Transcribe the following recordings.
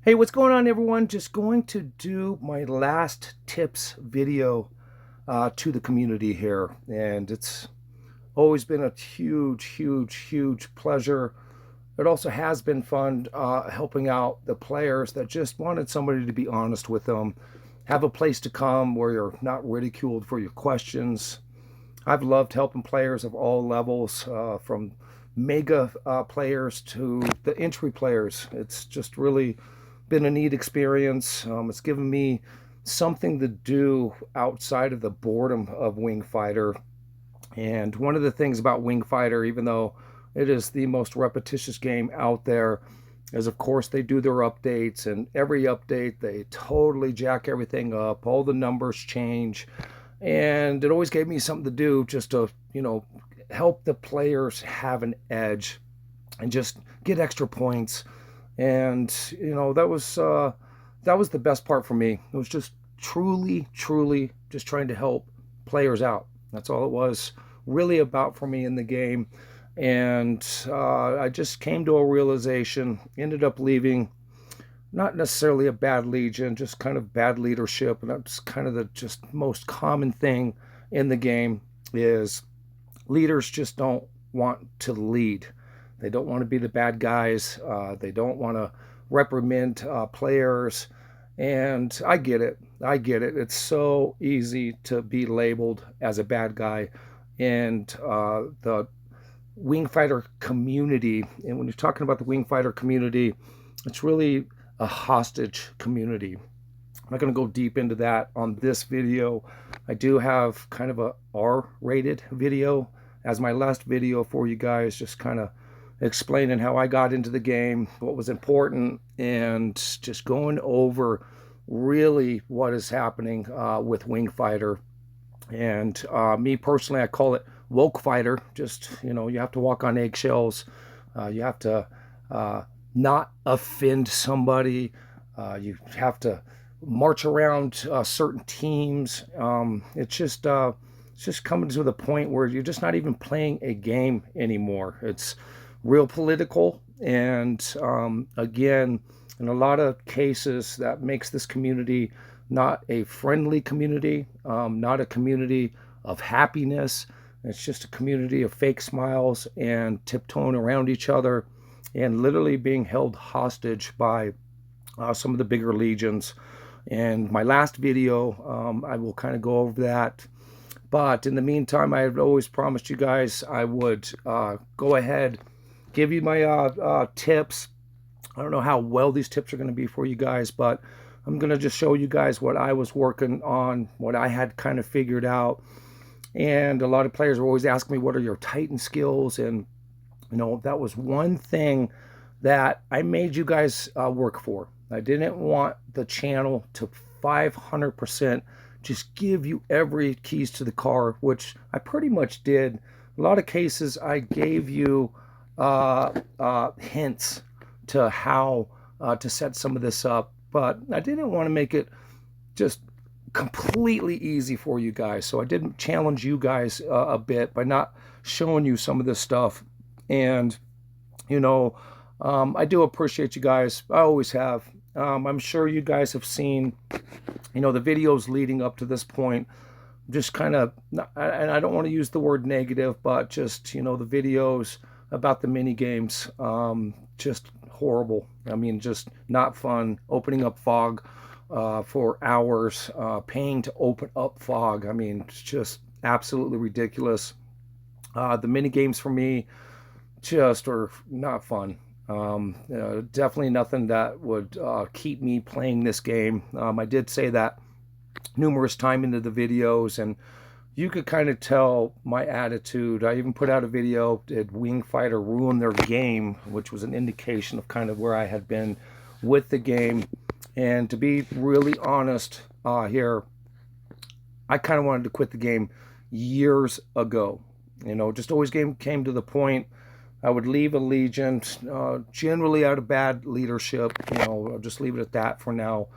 Hey, what's going on, everyone? Just going to do my last tips video to the community here. And it's always been a huge pleasure. It also has been fun helping out the players that just wanted somebody to be honest with them, have a place to come where you're not ridiculed for your questions. I've loved helping players of all levels, from mega players to the entry players. It's just really been a neat experience. It's given me something to do outside of the boredom of Wing Fighter. And one of the things about Wing Fighter, even though it is the most repetitious game out there, is of course they do their updates, and every update they totally jack everything up. All the numbers change, and it always gave me something to do just to, help the players have an edge and just get extra points. And that was the best part for me. It was just truly just trying to help players out. That's all it was really about for me in the game. And I just came to a realization, ended up leaving, not necessarily a bad legion, just kind of bad leadership. And that's kind of the just most common thing in the game is leaders just don't want to lead. They don't want to be the bad guys. They don't want to reprimand players. And I get it. I get it. It's so easy to be labeled as a bad guy. And the wing fighter community, and when you're talking about the wing fighter community, it's really a hostage community. I'm not going to go deep into that on this video. I do have kind of a R-rated video as my last video for you guys, just kind of explaining how I got into the game, what was important, and just going over really what is happening with Wing Fighter. And me personally, I call it woke fighter. Just, you have to walk on eggshells. You have to not offend somebody. You have to march around certain teams. It's just coming to the point where you're just not even playing a game anymore. It's real political, and again, in a lot of cases, that makes this community not a friendly community, not a community of happiness. It's just a community of fake smiles and tiptoeing around each other and literally being held hostage by some of the bigger legions. And my last video, I will kind of go over that. But in the meantime, I had always promised you guys I would go ahead, give you my tips. I don't know how well these tips are going to be for you guys, but I'm going to just show you guys what I was working on, what I had kind of figured out. And a lot of players are always asking me, what are your Titan skills? And, that was one thing that I made you guys work for. I didn't want the channel to 500% just give you every keys to the car, which I pretty much did. A lot of cases I gave you hints to how to set some of this up, but I didn't want to make it just completely easy for you guys. So I did challenge you guys a bit by not showing you some of this stuff. And, I do appreciate you guys. I always have. I'm sure you guys have seen, the videos leading up to this point, just kind of, and I don't want to use the word negative, but just, the videos about the mini games, just horrible. I mean, just not fun. Opening up fog for hours, paying to open up fog. I mean, it's just absolutely ridiculous. The mini games for me just are not fun. Definitely nothing that would keep me playing this game. I did say that numerous times into the videos, and you could kind of tell my attitude. I even put out a video, did Wing Fighter ruin their game, which was an indication of kind of where I had been with the game. And to be really honest here, I kind of wanted to quit the game years ago. Just always came to the point I would leave a legion, generally out of bad leadership. I'll just leave it at that for now.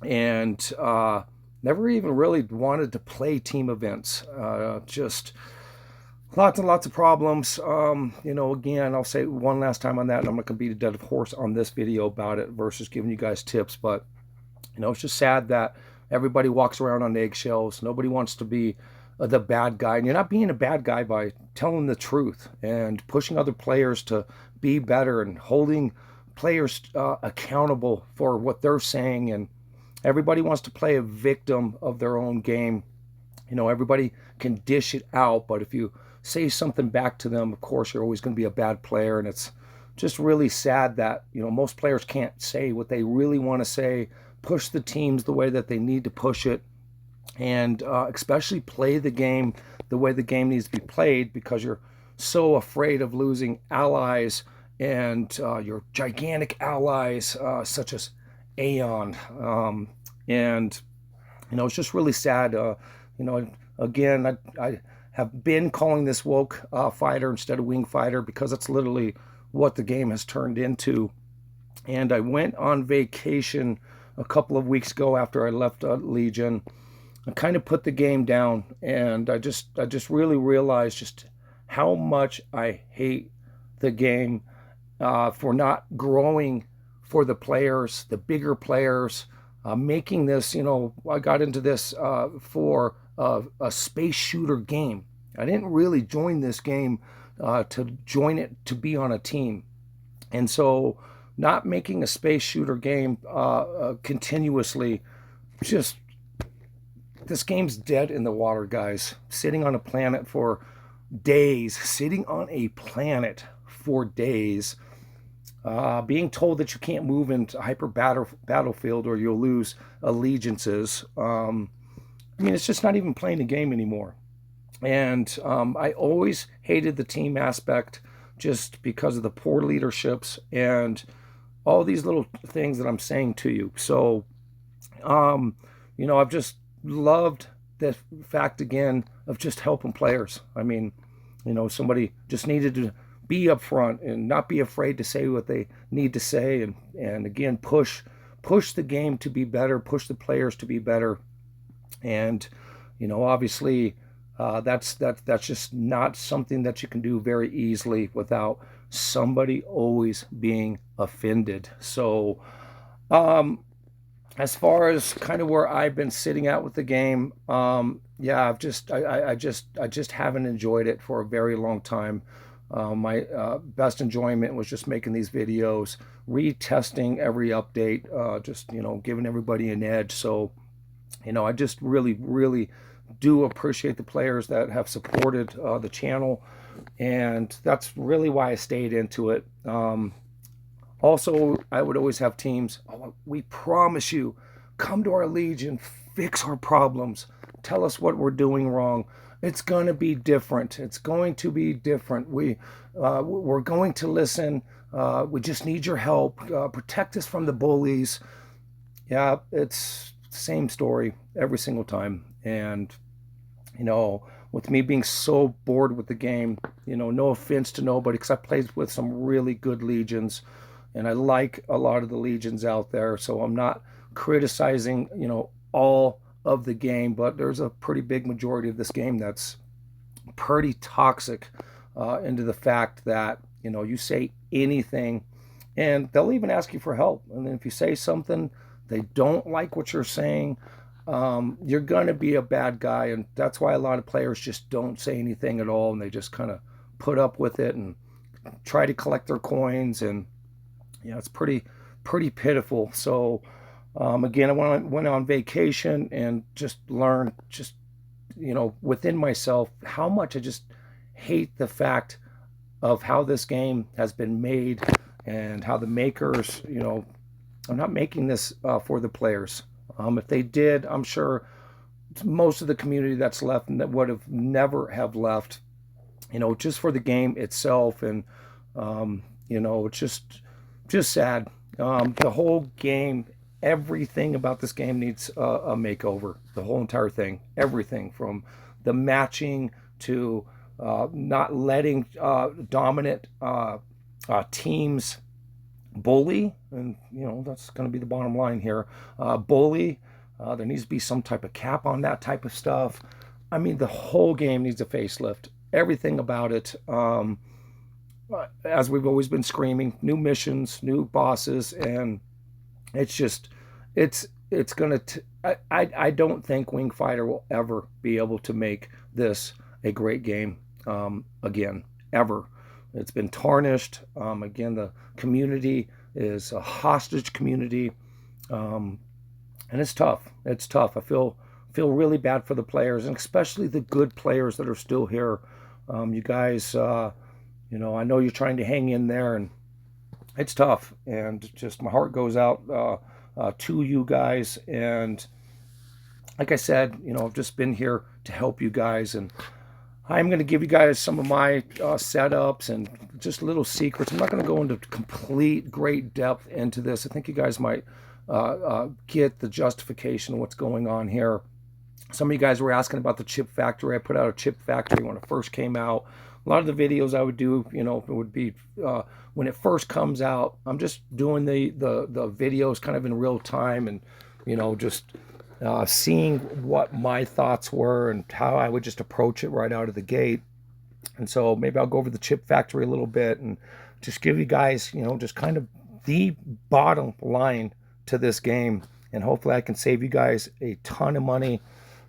And never even really wanted to play team events. Just Lots and lots of problems. Again, I'll say one last time on that, and I'm not going to beat a dead horse on this video about it versus giving you guys tips. But, it's just sad that everybody walks around on eggshells. Nobody wants to be the bad guy. And you're not being a bad guy by telling the truth and pushing other players to be better and holding players accountable for what they're saying. And everybody wants to play a victim of their own game. Everybody can dish it out, but if you say something back to them, of course, you're always going to be a bad player. And it's just really sad that, most players can't say what they really want to say, push the teams the way that they need to push it, and especially play the game the way the game needs to be played, because you're so afraid of losing allies and your gigantic allies such as Aeon. And it's just really sad. Again, I have been calling this woke fighter instead of wing fighter because it's literally what the game has turned into. And I went on vacation a couple of weeks ago after I left Legion. I kind of put the game down, and I just really realized just how much I hate the game for not growing for the players, the bigger players, making this, I got into this for a space shooter game. I didn't really join this game to join it to be on a team. And so not making a space shooter game continuously, just, this game's dead in the water, guys. Sitting on a planet for days, being told that you can't move into hyper battlefield or you'll lose allegiances. It's just not even playing the game anymore. And I always hated the team aspect just because of the poor leaderships and all these little things that I'm saying to you. So, I've just loved the fact again of just helping players. Somebody just needed to be upfront and not be afraid to say what they need to say, and again push the game to be better, push the players to be better. And obviously that's just not something that you can do very easily without somebody always being offended. So as far as kind of where I've been sitting at with the game, I just haven't enjoyed it for a very long time. My best enjoyment was just making these videos, retesting every update, giving everybody an edge. So, I just really do appreciate the players that have supported the channel, and that's really why I stayed into it. Also, I would always have teams. Oh, we promise you, come to our Legion, fix our problems, tell us what we're doing wrong. It's going to be different. It's going to be different. We're going to listen. We just need your help. Protect us from the bullies. Yeah, it's the same story every single time. And, with me being so bored with the game, no offense to nobody, because I played with some really good Legions, and I like a lot of the Legions out there. So I'm not criticizing, all of the game, but there's a pretty big majority of this game that's pretty toxic into the fact that, you say anything and they'll even ask you for help. And then if you say something, they don't like what you're saying, you're going to be a bad guy. And that's why a lot of players just don't say anything at all. And they just kind of put up with it and try to collect their coins. And it's pretty pitiful. So again, I went on vacation and just learned within myself how much I just hate the fact of how this game has been made and how the makers, I'm not making this for the players. If they did, I'm sure most of the community that's left and that would have never have left, just for the game itself. And, it's just sad. The whole game, everything about this game needs a makeover. The whole entire thing, everything from the matching to not letting dominant teams bully, and that's going to be the bottom line here. Bully. There needs to be some type of cap on that type of stuff. The whole game needs a facelift. everything about it. As we've always been screaming, new missions, new bosses, and it's just, it's gonna. I don't think Wing Fighter will ever be able to make this a great game again, ever. It's been tarnished. Again, the community is a hostage community, um, and it's tough. It's tough. I feel really bad for the players, and especially the good players that are still here. You guys, I know you're trying to hang in there, and it's tough. And just my heart goes out to you guys. And like I said, I've just been here to help you guys, and I'm going to give you guys some of my setups and just little secrets. I'm not going to go into complete great depth into this. I think you guys might get the justification of what's going on here. Some of you guys were asking about the chip factory. I put out a chip factory when it first came out. A lot of the videos I would do, it would be when it first comes out. I'm just doing the videos kind of in real time, and just seeing what my thoughts were and how I would just approach it right out of the gate. And so maybe I'll go over the chip factory a little bit and just give you guys, just kind of the bottom line to this game. And hopefully I can save you guys a ton of money,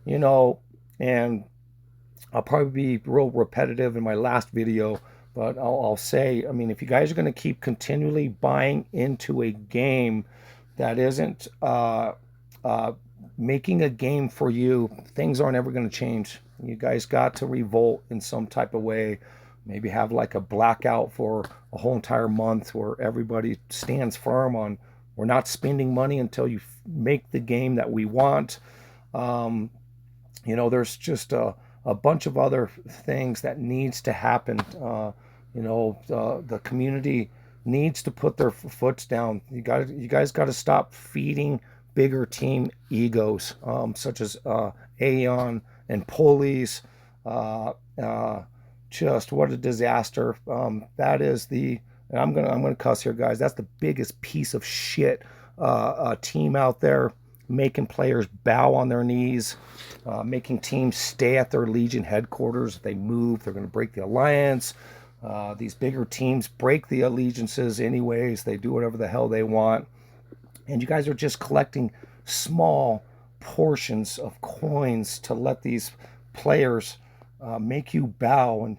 and I'll probably be real repetitive in my last video, but I'll say, I mean, if you guys are going to keep continually buying into a game that isn't making a game for you, things aren't ever going to change. You guys got to revolt in some type of way. Maybe have like a blackout for a whole entire month where everybody stands firm on, we're not spending money until you make the game that we want. There's just a bunch of other things that needs to happen. The community needs to put their foots down. You guys got to stop feeding bigger team egos, such as Aeon and Police. Just what a disaster. That is and I'm gonna cuss here, guys. That's the biggest piece of shit team out there, making players bow on their knees, making teams stay at their Legion headquarters. If they move, they're going to break the alliance. These bigger teams break the allegiances anyways. They do whatever the hell they want. And you guys are just collecting small portions of coins to let these players make you bow and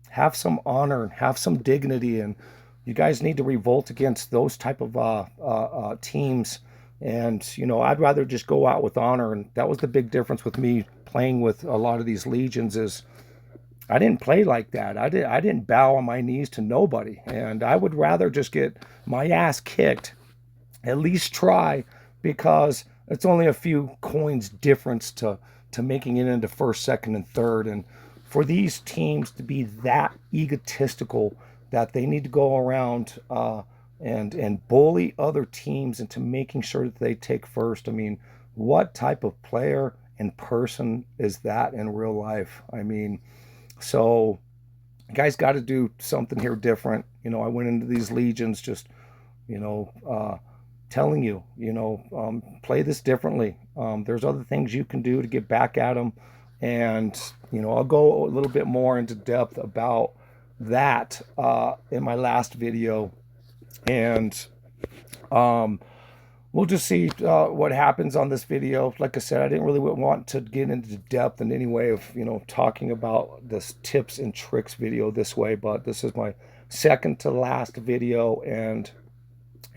have some honor and have some dignity. And you guys need to revolt against those type of teams. And, I'd rather just go out with honor. And that was the big difference with me playing with a lot of these legions is I didn't play like that. I didn't bow on my knees to nobody. And I would rather just get my ass kicked, at least try, because it's only a few coins difference to making it into first, second, and third. And for these teams to be that egotistical that they need to go around and bully other teams into making sure that they take first. I mean, what type of player and person is that in real life? I mean, so you guys got to do something here different. I went into these legions just, telling you, play this differently. There's other things you can do to get back at them. And, I'll go a little bit more into depth about that in my last video. And we'll just see what happens on this video. Like I said, I didn't really want to get into depth in any way of, talking about this tips and tricks video this way, but this is my second to last video. And,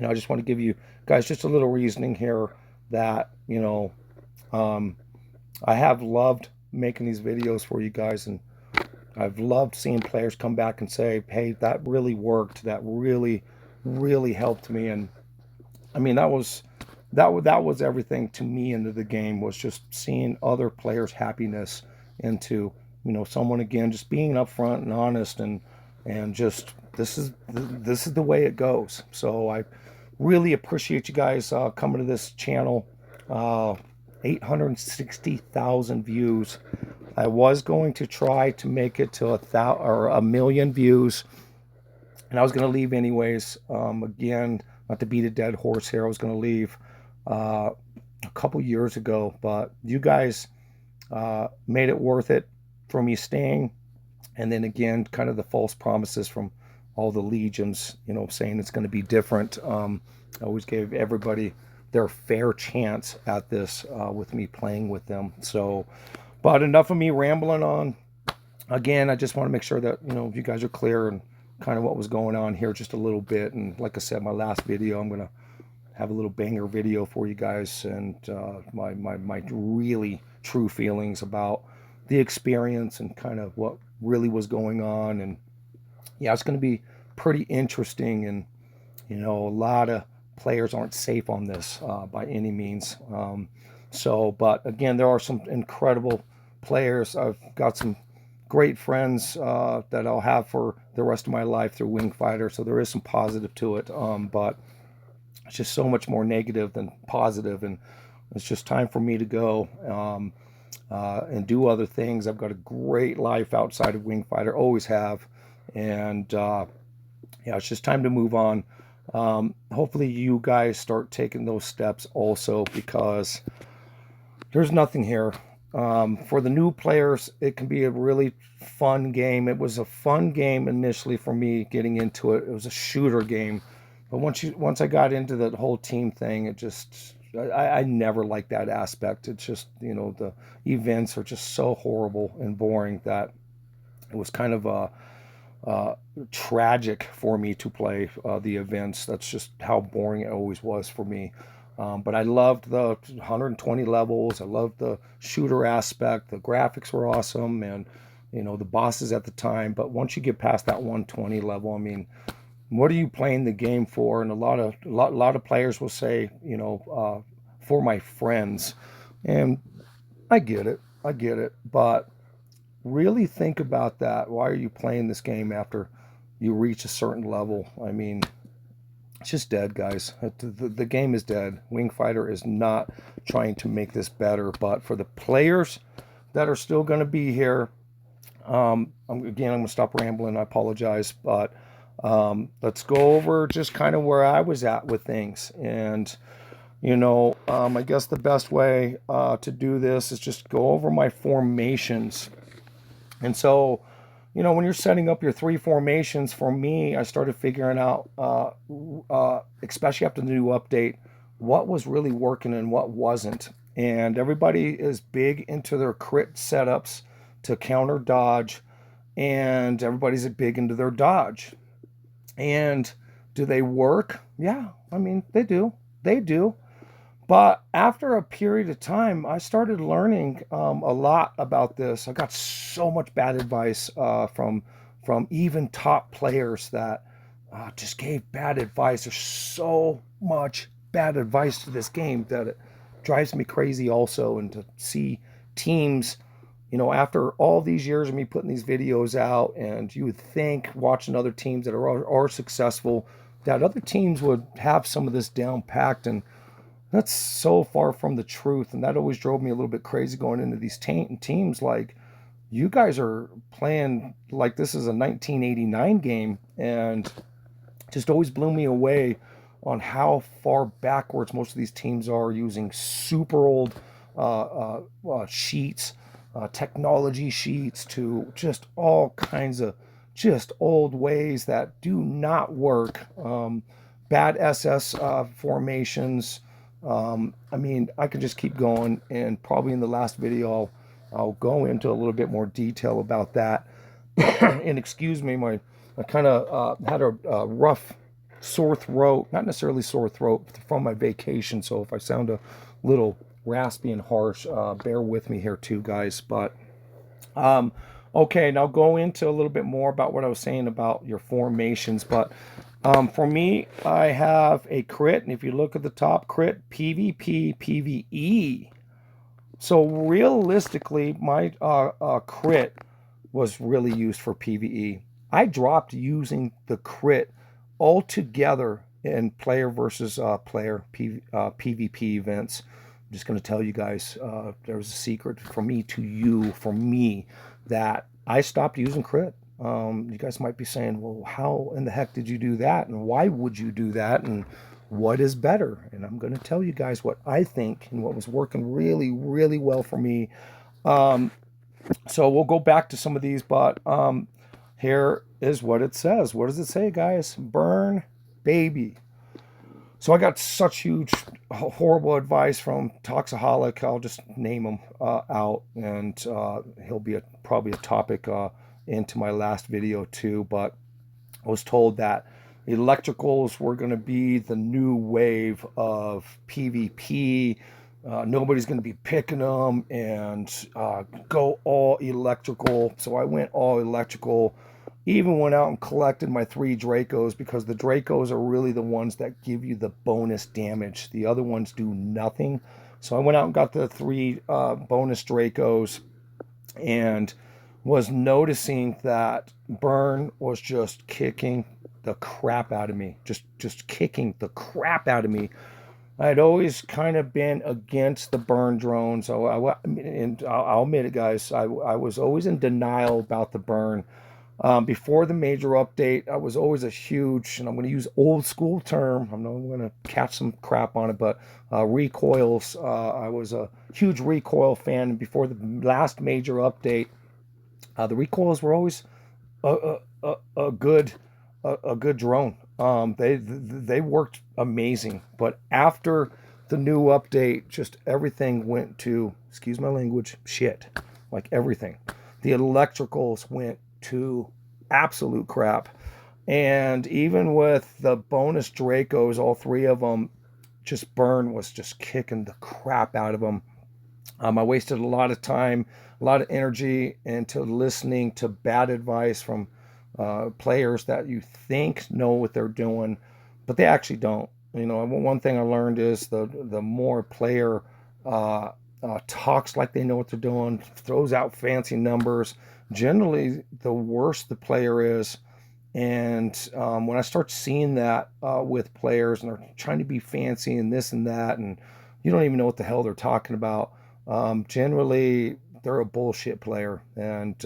I just want to give you guys just a little reasoning here that, I have loved making these videos for you guys, and I've loved seeing players come back and say, hey, that really worked. That really, really helped me. And I mean, that was everything to me into the game, was just seeing other players' happiness into, someone again just being upfront and honest, and just this is the way it goes. So I really appreciate you guys coming to this channel. 860,000 views. I was going to try to make it to 1,000,000 views, and I was going to leave anyways. Again, not to beat a dead horse here, I was going to leave a couple years ago, but you guys made it worth it for me staying. And then again, kind of the false promises from all the legions, you know, saying it's going to be different. I always gave everybody their fair chance at this with me playing with them. So, but enough of me rambling on. Again, I just want to make sure that, you know, you guys are clear and kind of what was going on here just a little bit. And like I said, my last video, I'm going to have a little banger video for you guys, and my really true feelings about the experience and kind of what really was going on. And yeah, it's going to be pretty interesting. And you know, a lot of players aren't safe on this by any means. But again, there are some incredible players. I've got some great friends that I'll have for the rest of my life through Wing Fighter, so there is some positive to it. But it's just so much more negative than positive, and it's just time for me to go and do other things. I've got a great life outside of Wing Fighter, always have, and yeah, it's just time to move on. Hopefully, you guys start taking those steps also, because there's nothing here. For the new players, it can be a really fun game. It was a fun game initially for me getting into it. It was a shooter game. But once I got into the whole team thing, it just I never liked that aspect. It's just, you know, the events are just so horrible and boring that it was kind of tragic for me to play the events. That's just how boring it always was for me. But I loved the 120 levels. I loved the shooter aspect. The graphics were awesome, and you know, the bosses at the time. But once you get past that 120 level, I mean, what are you playing the game for? And a lot of players will say, you know, for my friends, and I get it, but really think about that. Why are you playing this game after you reach a certain level? I mean, it's just dead, guys. The game is dead. Wing Fighter is not trying to make this better, but for the players that are still going to be here, I'm going to stop rambling. I apologize, but let's go over just kind of where I was at with things. And, you know, I guess the best way to do this is just go over my formations. And so, you know, when you're setting up your three formations, for me, I started figuring out, especially after the new update, what was really working and what wasn't. And everybody is big into their crit setups to counter dodge, and everybody's big into their dodge. And do they work? Yeah, I mean, they do. They do. But after a period of time, I started learning a lot about this. I got so much bad advice from even top players that just gave bad advice. There's so much bad advice to this game that it drives me crazy also. And to see teams, you know, after all these years of me putting these videos out, and you would think watching other teams that are successful, that other teams would have some of this down packed, and that's so far from the truth. And that always drove me a little bit crazy going into these teams. Like, you guys are playing like this is a 1989 game, and just always blew me away on how far backwards most of these teams are, using super old sheets, technology sheets, to just all kinds of just old ways that do not work. Bad SS formations. I mean, I could just keep going, and probably in the last video I'll go into a little bit more detail about that. And excuse me, I kind of had a rough sore throat, not necessarily sore throat, from my vacation. So if I sound a little raspy and harsh, bear with me here too, guys. But okay, now go into a little bit more about what I was saying about your formations. But for me, I have a crit, and if you look at the top, crit, PvP, PvE. So realistically, my crit was really used for PvE. I dropped using the crit altogether in player versus player PvP events. I'm just going to tell you guys, there's a secret from me to you, from me, that I stopped using crit. You guys might be saying, well, how in the heck did you do that? And why would you do that? And what is better? And I'm going to tell you guys what I think and what was working really, really well for me. So we'll go back to some of these, but here is what it says. What does it say, guys? Burn, baby. So I got such huge, horrible advice from Toxaholic. I'll just name him out, and he'll be probably a topic into my last video too. But I was told that electricals were going to be the new wave of PvP. Nobody's going to be picking them, and go all electrical. So I went all electrical. Even went out and collected my 3 Dracos, because the Dracos are really the ones that give you the bonus damage. The other ones do nothing. So I went out and got the 3 bonus Dracos, and was noticing that burn was just kicking the crap out of me. Just kicking the crap out of me. I'd always kind of been against the burn drones. So and I'll admit it, guys. I was always in denial about the burn. Before the major update, I was always a huge, and I'm going to use old school term. I'm not going to catch some crap on it, but recoils. I was a huge recoil fan. And before the last major update, the recoils were always a good drone. They worked amazing, but after the new update, just everything went to, excuse my language, shit. Like everything, the electricals went to absolute crap, and even with the bonus Dracos, all 3 of them, just burn was just kicking the crap out of them. I wasted a lot of time, a lot of energy into listening to bad advice from players that you think know what they're doing, but they actually don't. You know, one thing I learned is the more player talks like they know what they're doing, throws out fancy numbers, generally the worse the player is. And when I start seeing that with players, and they're trying to be fancy and this and that, and you don't even know what the hell they're talking about, generally they're a bullshit player. And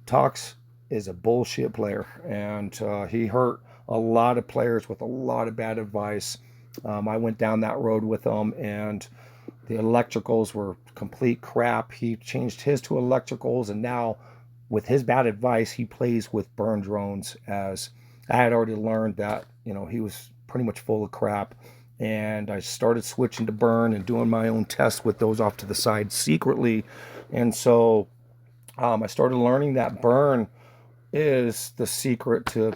Tox is a bullshit player, and he hurt a lot of players with a lot of bad advice. I went down that road with him, and the electricals were complete crap. He changed his to electricals, and now with his bad advice, he plays with burn drones. As I had already learned that, you know, he was pretty much full of crap. And I started switching to burn and doing my own tests with those off to the side secretly. And so I started learning that burn is the secret to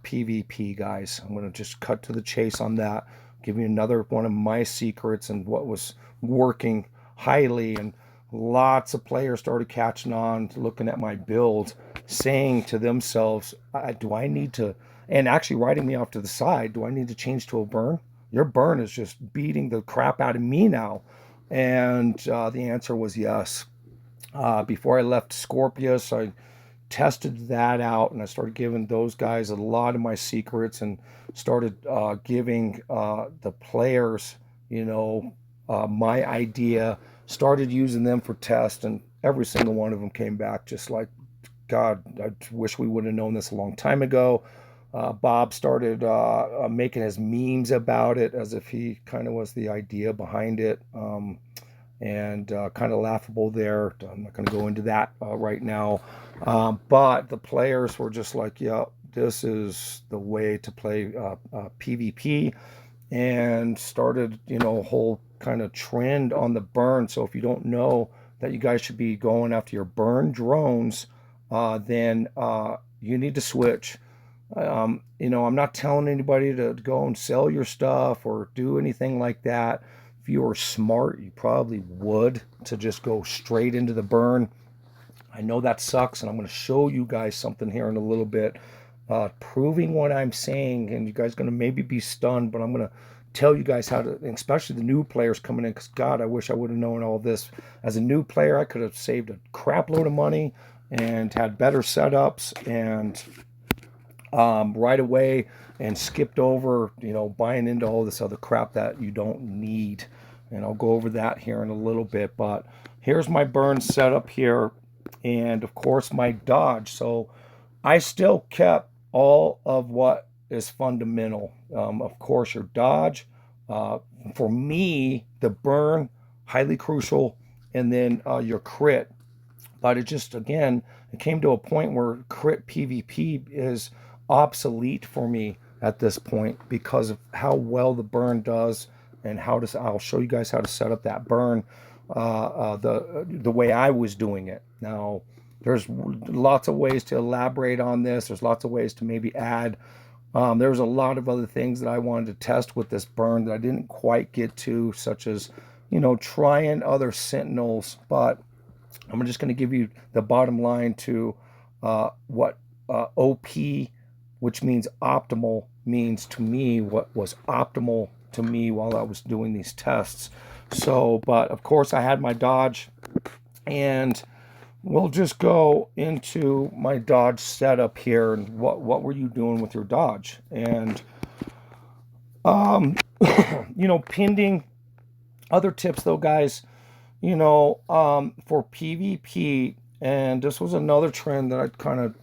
PvP, guys. I'm going to just cut to the chase on that. Give you another one of my secrets and what was working highly. And lots of players started catching on, looking at my build, saying to themselves, do I need to, and actually writing me off to the side, do I need to change to a burn? Your burn is just beating the crap out of me now. And the answer was yes. Before I left Scorpius, I tested that out, and I started giving those guys a lot of my secrets, and started giving the players, you know, my idea, started using them for tests, and every single one of them came back just like, God, I wish we would have known this a long time ago. Bob started making his memes about it as if he kind of was the idea behind it. And kind of laughable there. I'm not going to go into that right now. But the players were just like, yeah, this is the way to play PvP, and started, you know, a whole kind of trend on the burn. So if you don't know that you guys should be going after your burn drones, then you need to switch. You know, I'm not telling anybody to go and sell your stuff or do anything like that. If you were smart, you probably would, to just go straight into the burn. I know that sucks, and I'm going to show you guys something here in a little bit, proving what I'm saying, and you guys are going to maybe be stunned, but I'm going to tell you guys how to, especially the new players coming in, because God, I wish I would have known all this. As a new player, I could have saved a crap load of money and had better setups, and right away, and skipped over, you know, buying into all this other crap that you don't need. And I'll go over that here in a little bit. But here's my burn setup here, and of course my dodge. So I still kept all of what is fundamental. Of course, your dodge. For me, the burn, highly crucial, and then your crit. But it just, again, it came to a point where crit PvP is obsolete for me at this point because of how well the burn does, and I'll show you guys how to set up that burn the way I was doing it. Now, there's lots of ways to elaborate on this. There's lots of ways to maybe add. There's a lot of other things that I wanted to test with this burn that I didn't quite get to, such as, trying other Sentinels. But I'm just going to give you the bottom line to what OP, which means optimal, means to me, what was optimal to me while I was doing these tests. So, but of course I had my dodge, and we'll just go into my dodge setup here. And what were you doing with your dodge? And pending other tips though, guys, for PvP, and this was another trend that I kind of,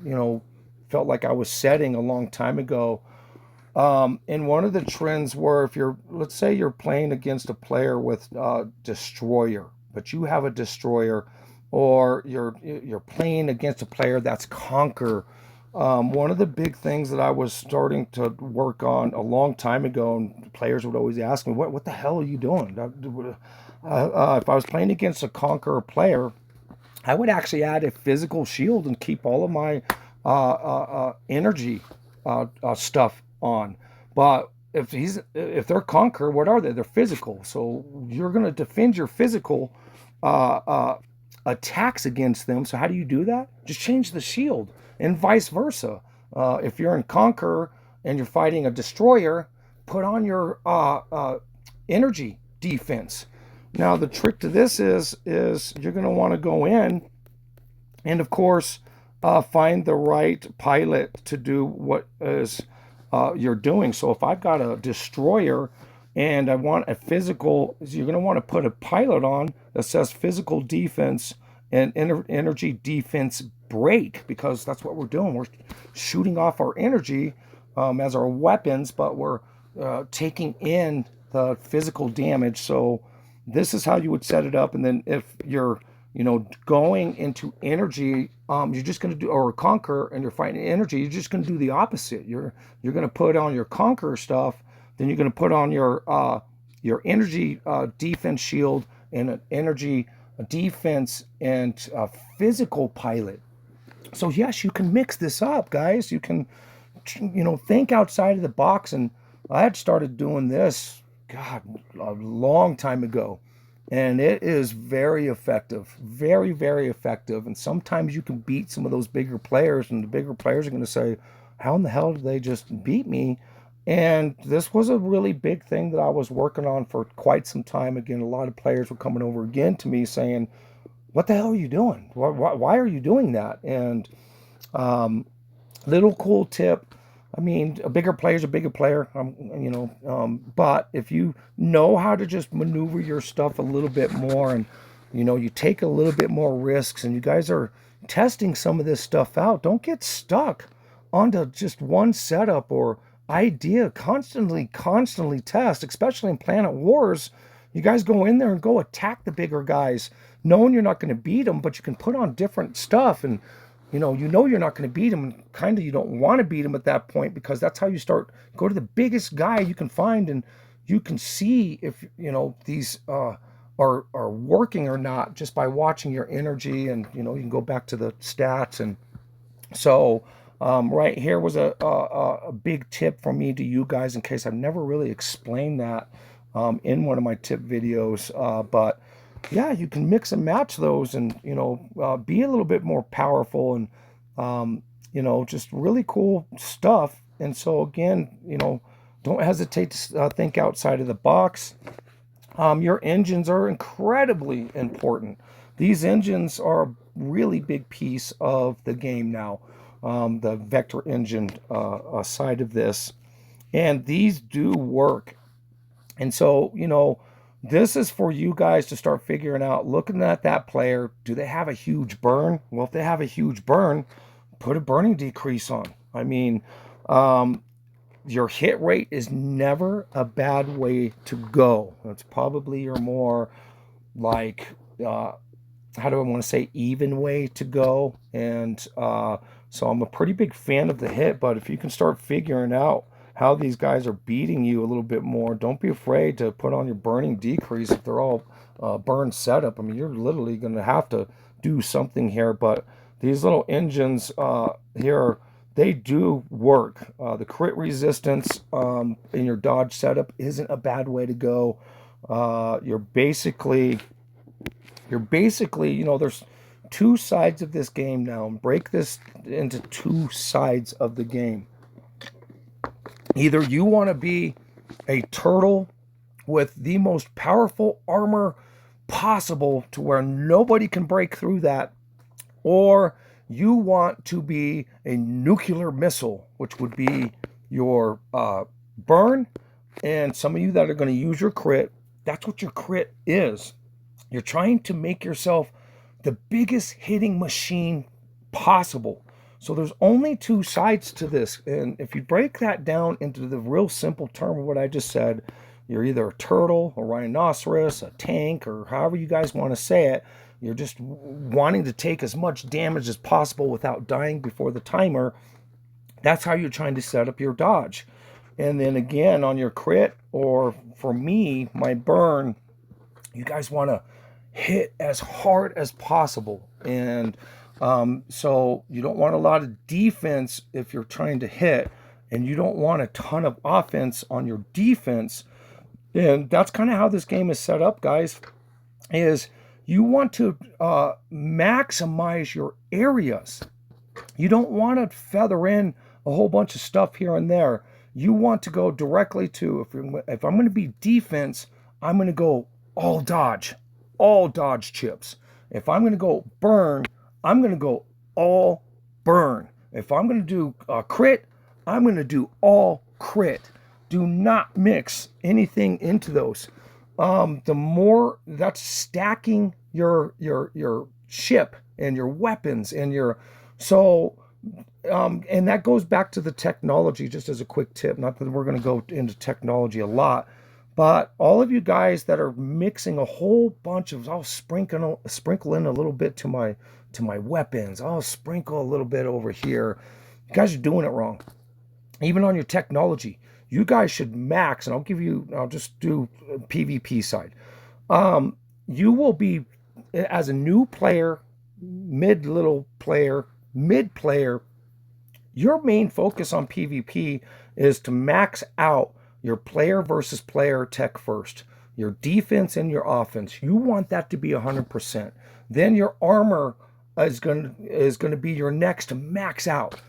felt like I was setting a long time ago. And one of the trends were, if let's say you're playing against a player with Destroyer, but you have a Destroyer, or you're playing against a player that's Conquer. One of the big things that I was starting to work on a long time ago, and players would always ask me, what the hell are you doing? If I was playing against a Conqueror player, I would actually add a physical shield and keep all of my energy stuff on. But if they're Conqueror, what are they? They're physical. So you're going to defend your physical attacks against them. So how do you do that? Just change the shield, and vice versa. If you're in Conqueror and you're fighting a Destroyer, put on your energy defense. Now the trick to this is you're going to want to go in and, of course, find the right pilot to do what is you're doing. So if I've got a Destroyer and I want a physical, you're going to want to put a pilot on that says physical defense and energy defense break, because that's what we're doing. We're shooting off our energy as our weapons, but we're taking in the physical damage. So this is how you would set it up. And then if you're going into energy, you're just going to do, or Conquer, and you're fighting energy, you're just going to do the opposite. You're going to put on your Conquer stuff, then you're going to put on your energy defense shield and an energy defense and physical pilot. So yes, you can mix this up, guys. You can, think outside of the box. And I had started doing this, God, a long time ago. And it is very effective, very, very effective. And sometimes you can beat some of those bigger players, and the bigger players are going to say, how in the hell did they just beat me? And this was a really big thing that I was working on for quite some time. Again, a lot of players were coming over again to me saying, what the hell are you doing? Why are you doing that? And little cool tip. I mean, a bigger player is a bigger player, but if you know how to just maneuver your stuff a little bit more, and, you take a little bit more risks, and you guys are testing some of this stuff out, don't get stuck onto just one setup or idea. Constantly test, especially in Planet Wars. You guys go in there and go attack the bigger guys, knowing you're not going to beat them, but you can put on different stuff, and you know you're not going to beat him, and kind of you don't want to beat him at that point, because that's how you start. Go to the biggest guy you can find, and you can see if these are working or not just by watching your energy, and you can go back to the stats. And so right here was a big tip from me to you guys, in case I've never really explained that in one of my tip videos, but yeah, you can mix and match those, and be a little bit more powerful, and just really cool stuff. And so again, don't hesitate to think outside of the box. Your engines are incredibly important. These engines are a really big piece of the game now, the vector engine side of this, and these do work. And so this is for you guys to start figuring out, looking at that player. Do they have a huge burn? Well, if they have a huge burn, put a burning decrease on. I mean, your hit rate is never a bad way to go. It's probably your more like how do I want to say, even way to go. And so I'm a pretty big fan of the hit, but if you can start figuring out how these guys are beating you a little bit more, don't be afraid to put on your burning decrease if they're all burn setup. I mean, you're literally going to have to do something here, but these little engines here, they do work. The crit resistance in your dodge setup isn't a bad way to go. You're basically, there's two sides of this game now. Break this into two sides of the game. Either you want to be a turtle with the most powerful armor possible to where nobody can break through that, or you want to be a nuclear missile, which would be your burn. And some of you that are going to use your crit, that's what your crit is. You're trying to make yourself the biggest hitting machine possible. So there's only two sides to this. And if you break that down into the real simple term of what I just said, you're either a turtle, a rhinoceros, a tank, or however you guys want to say it. You're just wanting to take as much damage as possible without dying before the timer. That's how you're trying to set up your dodge. And then again, on your crit, or for me, my burn, you guys want to hit as hard as possible. And so you don't want a lot of defense if you're trying to hit, and you don't want a ton of offense on your defense. And that's kind of how this game is set up, guys, is you want to maximize your areas. You don't want to feather in a whole bunch of stuff here and there. You want to go directly to, if I'm going to be defense, I'm going to go all dodge chips. If I'm going to go burn, I'm going to go all burn. If I'm going to do crit, I'm going to do all crit. Do not mix anything into those. The more that's stacking your ship and your weapons and your and that goes back to the technology. Just as a quick tip, not that we're going to go into technology a lot, but all of you guys that are mixing a whole bunch of, I'll sprinkle in a little bit to my weapons. I'll sprinkle a little bit over here. You guys are doing it wrong. Even on your technology, you guys should max, and I'll just do PvP side. You will be, as a new player, mid player, your main focus on PvP is to max out your player versus player tech first, your defense and your offense. You want that to be 100%. Then your armor is going to be your next to max out.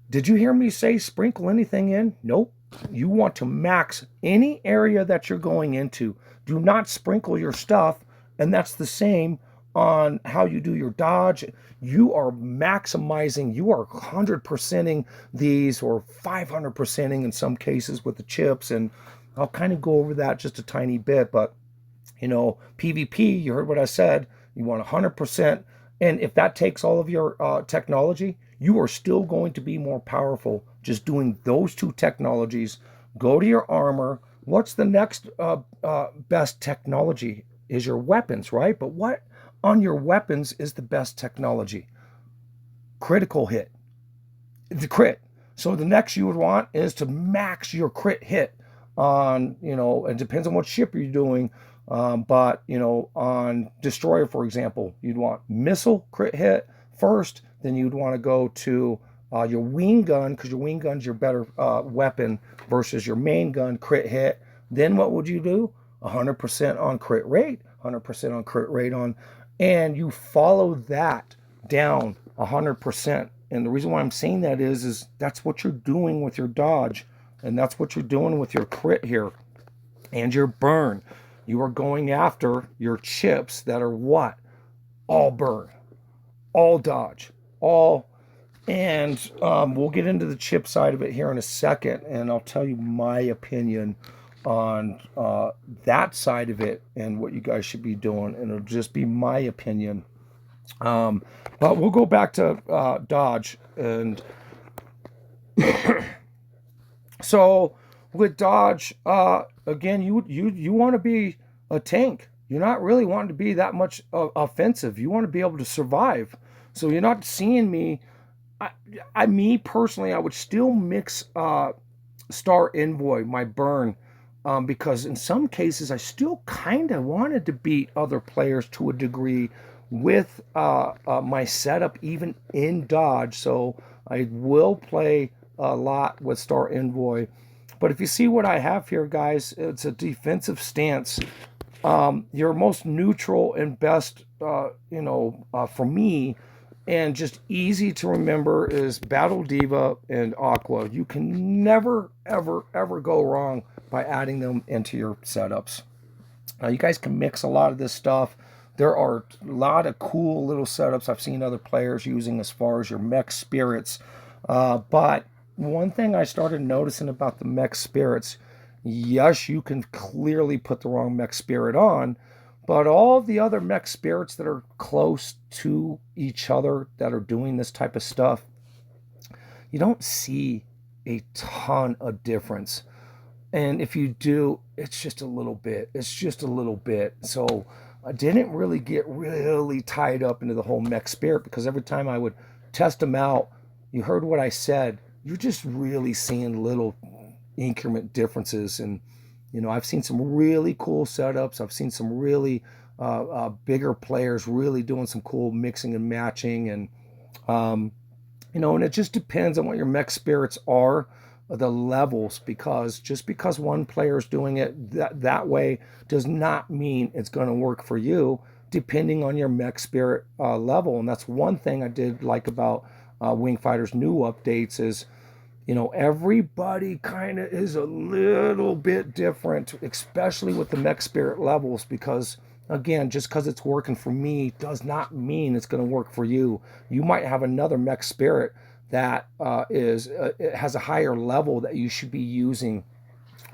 Did you hear me say sprinkle anything in? Nope. You want to max any area that you're going into. Do not sprinkle your stuff, and that's the same on how you do your dodge. You are maximizing, you are 100%ing these, or 500%ing in some cases with the chips, and I'll kind of go over that just a tiny bit. But PvP, you heard what I said, you want 100%, and if that takes all of your technology, you are still going to be more powerful just doing those two technologies. Go to your armor. What's the next best technology? Is your weapons, right? But what on your weapons is the best technology? Critical hit. The crit. So the next you would want is to max your crit hit on, it depends on what ship you're doing. But on Destroyer, for example, you'd want missile crit hit first. Then you'd want to go to your wing gun, because your wing gun's your better weapon versus your main gun crit hit. Then what would you do? 100% on crit rate, 100% on crit rate on, and you follow that down 100%. And the reason why I'm saying that is that's what you're doing with your dodge, and that's what you're doing with your crit here and your burn. You are going after your chips that are what? All burn, all dodge, all. And we'll get into the chip side of it here in a second, and I'll tell you my opinion on that side of it and what you guys should be doing, and it'll just be my opinion. But we'll go back to dodge. And so with dodge, again, you want to be a tank. you're not really wanting to be that much offensive. You want to be able to survive. So you're not seeing me. Me personally, I would still mix Star Envoy, my burn, because in some cases I still kind of wanted to beat other players to a degree with my setup, even in dodge. So I will play a lot with Star Envoy. But if you see what I have here, guys, it's a defensive stance. Your most neutral and best, for me, and just easy to remember is Battle Diva and Aqua. You can never, ever, ever go wrong by adding them into your setups. You guys can mix a lot of this stuff. There are a lot of cool little setups I've seen other players using as far as your mech spirits. But one thing I started noticing about the mech spirits, yes, you can clearly put the wrong mech spirit on, but all the other mech spirits that are close to each other that are doing this type of stuff, you don't see a ton of difference. And if you do, it's just a little bit. It's just a little bit. So I didn't really get really tied up into the whole mech spirit, because every time I would test them out, you heard what I said, you're just really seeing little increment differences. And, I've seen some really cool setups. I've seen some really bigger players really doing some cool mixing and matching. And, and it just depends on what your mech spirits are, the levels, because just because one player is doing it that way does not mean it's going to work for you, depending on your mech spirit level. And that's one thing I did like about Wing Fighter's new updates is, everybody kind of is a little bit different, especially with the mech spirit levels, because again, just because it's working for me does not mean it's going to work for you. You might have another mech spirit that it has a higher level that you should be using.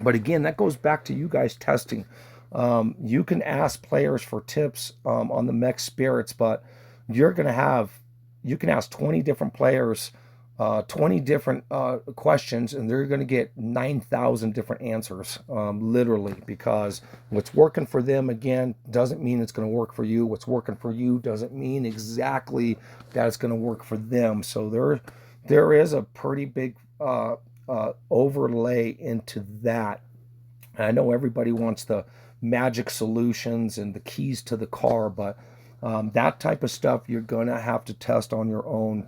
But again, that goes back to you guys testing. You can ask players for tips on the mech spirits, but you can ask 20 different players 20 different questions, and they're going to get 9,000 different answers, literally, because what's working for them, again, doesn't mean it's going to work for you. What's working for you doesn't mean exactly that it's going to work for them. So there is a pretty big overlay into that. And I know everybody wants the magic solutions and the keys to the car, but that type of stuff you're going to have to test on your own.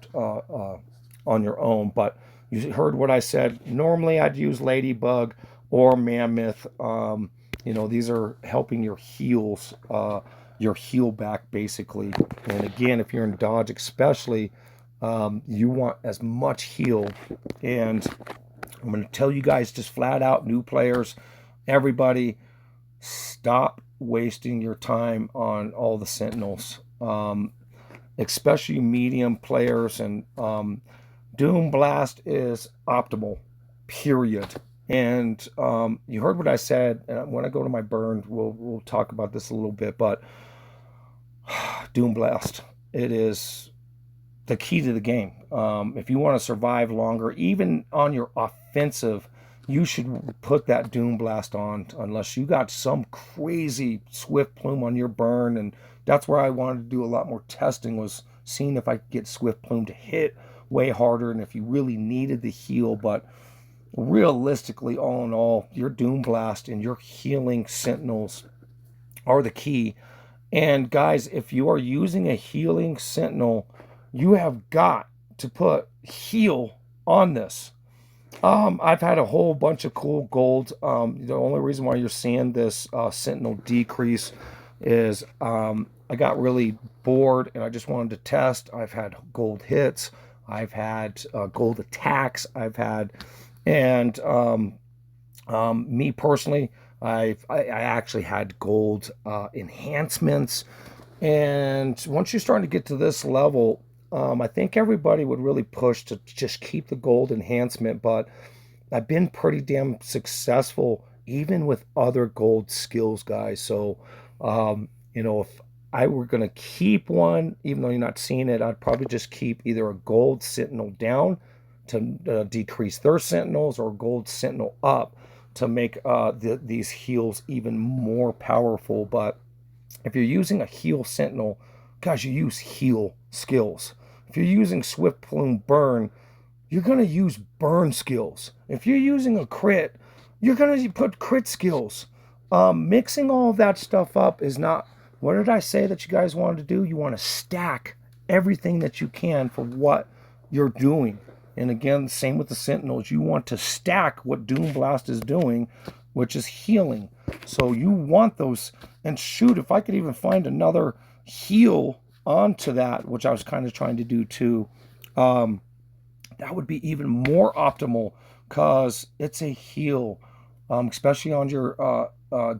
But you heard what I said. Normally I'd use Ladybug or Mammoth. These are helping your heals, your heal back, basically. And again, if you're in dodge especially, you want as much heal. And I'm going to tell you guys just flat out, new players, everybody, stop wasting your time on all the Sentinels, especially medium players. And Doom Blast is optimal, period. And you heard what I said. And when I go to my burn, we'll talk about this a little bit. But Doom Blast, it is the key to the game. If you want to survive longer, even on your offensive, you should put that Doom Blast on, unless you got some crazy Swift Plume on your burn. And that's where I wanted to do a lot more testing, was seeing if I could get Swift Plume to hit way harder, and if you really needed the heal. But realistically, all in all, your Doom Blast and your healing Sentinels are the key. And guys, if you are using a healing Sentinel, you have got to put heal on this. I've had a whole bunch of cool gold. The only reason why you're seeing this Sentinel decrease is I got really bored and I just wanted to test. I've had gold hits. I've had gold attacks. And me personally, I actually had gold enhancements. And once you're starting to get to this level, I think everybody would really push to just keep the gold enhancement. But I've been pretty damn successful even with other gold skills, guys. So, if I were going to keep one, even though you're not seeing it, I'd probably just keep either a gold Sentinel down to decrease their Sentinels, or gold Sentinel up to make these heals even more powerful. But if you're using a heal Sentinel, guys, you use heal skills. If you're using Swift Plume Burn, you're going to use burn skills. If you're using a crit, you're going to put crit skills. Mixing all of that stuff up is not, what did I say that you guys wanted to do? You want to stack everything that you can for what you're doing. And again, same with the Sentinels. You want to stack what Doom Blast is doing, which is healing. So you want those, and shoot, if I could even find another heal onto that, which I was kind of trying to do too, that would be even more optimal because it's a heal, especially on your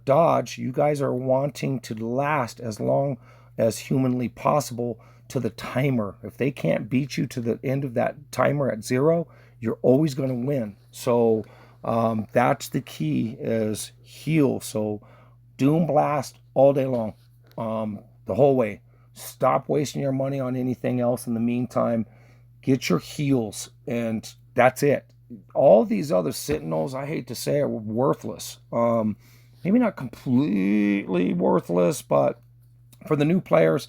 dodge. You guys are wanting to last as long as humanly possible to the timer. If they can't beat you to the end of that timer at 0, you're always going to win. So that's the key, is heal. So Doom Blast all day long, the whole way. Stop wasting your money on anything else in the meantime. Get your heals, and that's it. All these other Sentinels, I hate to say, are worthless. Maybe not completely worthless, but for the new players,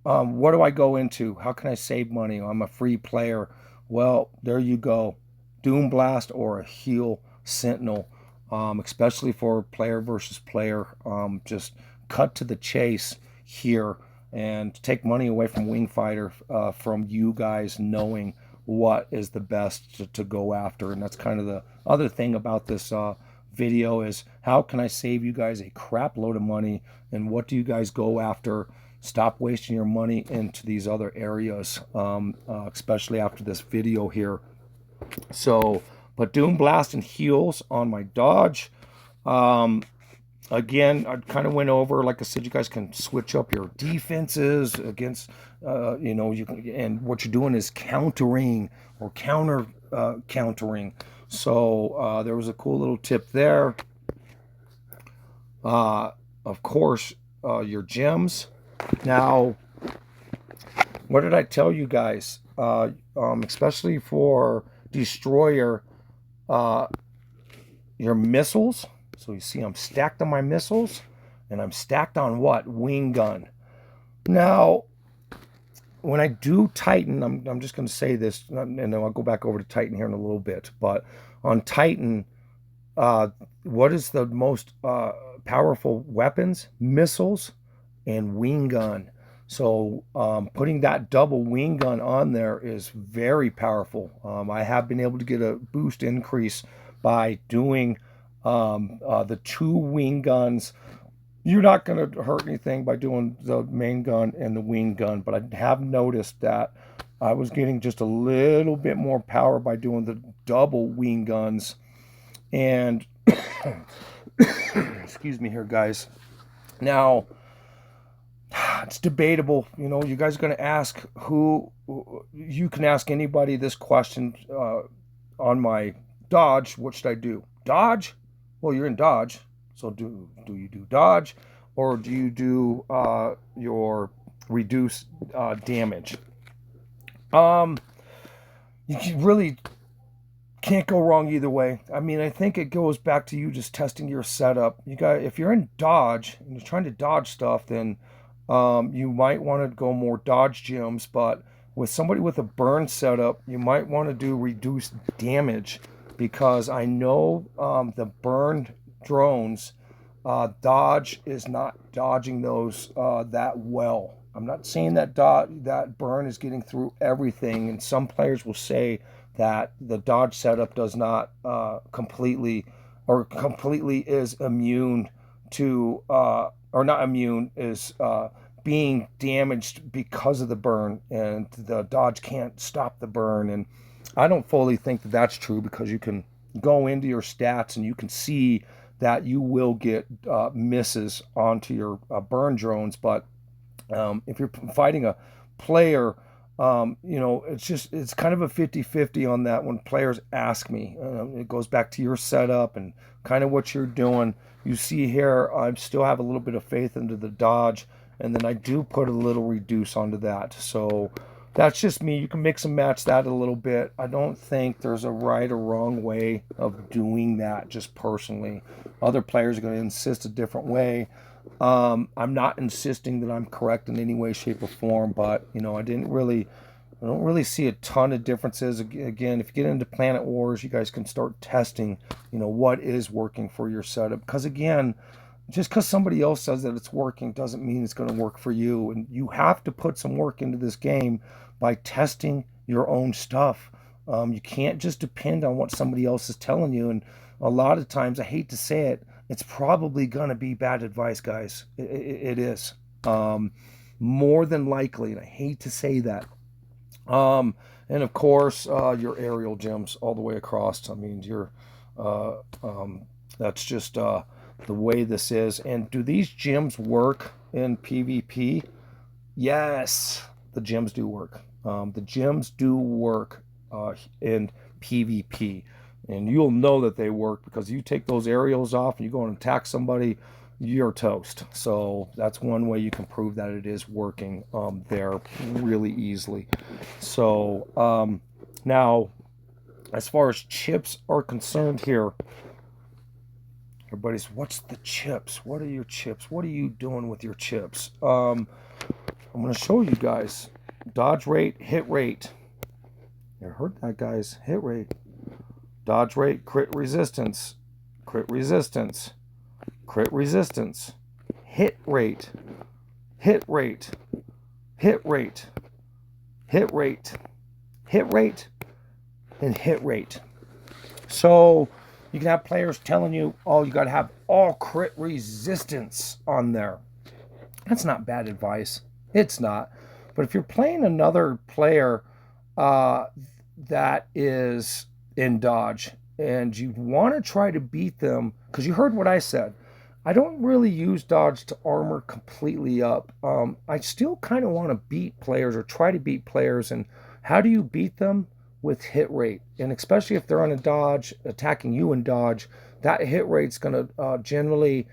what do I go into? How can I save money? I'm a free player. Well, there you go. Doom Blast or a heal Sentinel, especially for player versus player. Just cut to the chase here and take money away from Wing Fighter, from you guys knowing what is the best to go after. And that's kind of the other thing about this video, is how can I save you guys a crap load of money, and what do you guys go after? Stop wasting your money into these other areas, especially after this video here. So, but Doom Blast and heals on my dodge. Again, I kind of went over, like I said, you guys can switch up your defenses against, you know, you can, and what you're doing is countering or countering. So there was a cool little tip there. Of course, your gems. Now, what did I tell you guys? Especially for Destroyer, your missiles. So you see I'm stacked on my missiles, and I'm stacked on what? Wing gun. Now, when I do Titan, I'm just going to say this, and then I'll go back over to Titan here in a little bit. But on Titan, what is the most powerful weapons? Missiles and wing gun. So putting that double wing gun on there is very powerful. I have been able to get a boost increase by doing the 2 wing guns. You're not going to hurt anything by doing the main gun and the wing gun, but I have noticed that I was getting just a little bit more power by doing the double wing guns. And excuse me here, guys. Now, it's debatable. You know, you guys are going to ask you can ask anybody this question on my dodge. What should I do? Dodge? Well, you're in dodge. So do you do dodge, or do you do your reduce damage? You really can't go wrong either way. I mean, I think it goes back to you just testing your setup. If you're in dodge and you're trying to dodge stuff, then you might want to go more dodge gems. But with somebody with a burn setup, you might want to do reduced damage, because I know the burn drones, dodge is not dodging those that well. I'm not saying that that burn is getting through everything, and some players will say that the dodge setup does not completely is immune to, or not immune, is being damaged because of the burn, and the dodge can't stop the burn. And I don't fully think that that's true, because you can go into your stats and you can see that you will get misses onto your burn drones. But if you're fighting a player, you know, it's kind of a 50-50 on that when players ask me. It goes back to your setup and kind of what you're doing. You see here, I still have a little bit of faith into the dodge, and then I do put a little reduce onto that. So That's just me. You can mix and match that a little bit. I don't think there's a right or wrong way of doing that, just personally. Other players are going to insist a different way. I'm not insisting that I'm correct in any way, shape, or form, but, you know, I don't really see a ton of differences. Again, if you get into Planet Wars, you guys can start testing, you know, what is working for your setup. Because again, just because somebody else says that it's working doesn't mean it's going to work for you. And you have to put some work into this game by testing your own stuff. You can't just depend on what somebody else is telling you. And a lot of times, I hate to say it, it's probably going to be bad advice, guys. It is. More than likely, and I hate to say that. And of course, your aerial gems all the way across. I mean, that's just the way this is. And do these gems work in PvP? Yes, the gems do work. The gems do work in PvP. And you'll know that they work because you take those aerials off and you go and attack somebody, you're toast. So that's one way you can prove that it is working there really easily. So now, as far as chips are concerned here, everybody's, what's the chips? What are your chips? What are you doing with your chips? I'm going to show you guys. Dodge rate, hit rate. You heard that, guys. Hit rate. Dodge rate, crit resistance. Crit resistance. Crit resistance. Hit rate. Hit rate. Hit rate. Hit rate. Hit rate. And hit rate. So you can have players telling you, oh, you got to have all crit resistance on there. That's not bad advice. It's not. But if you're playing another player that is in dodge and you want to try to beat them, because you heard what I said, I don't really use dodge to armor completely up. I still kind of want to beat players or try to beat players. And how do you beat them? With hit rate. And especially if they're on a dodge, attacking you in dodge, that hit rate's going to generally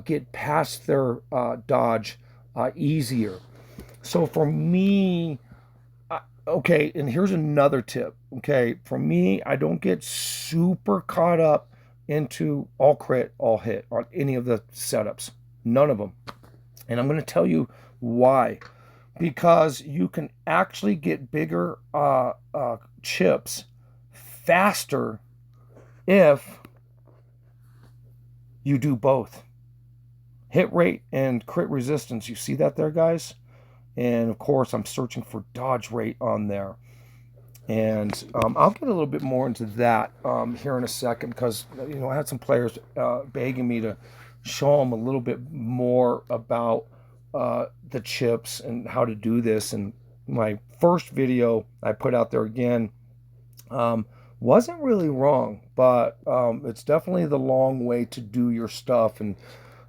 get past their dodge easier. So for me, okay, and here's another tip. Okay, for me, I don't get super caught up into all crit, all hit on any of the setups. None of them. And I'm going to tell you why. Because you can actually get bigger chips faster if you do both. Hit rate and crit resistance. You see that there, guys? And of course, I'm searching for dodge rate on there. And I'll get a little bit more into that here in a second, because you know I had some players begging me to show them a little bit more about the chips and how to do this. And my first video I put out there again wasn't really wrong, but it's definitely the long way to do your stuff. And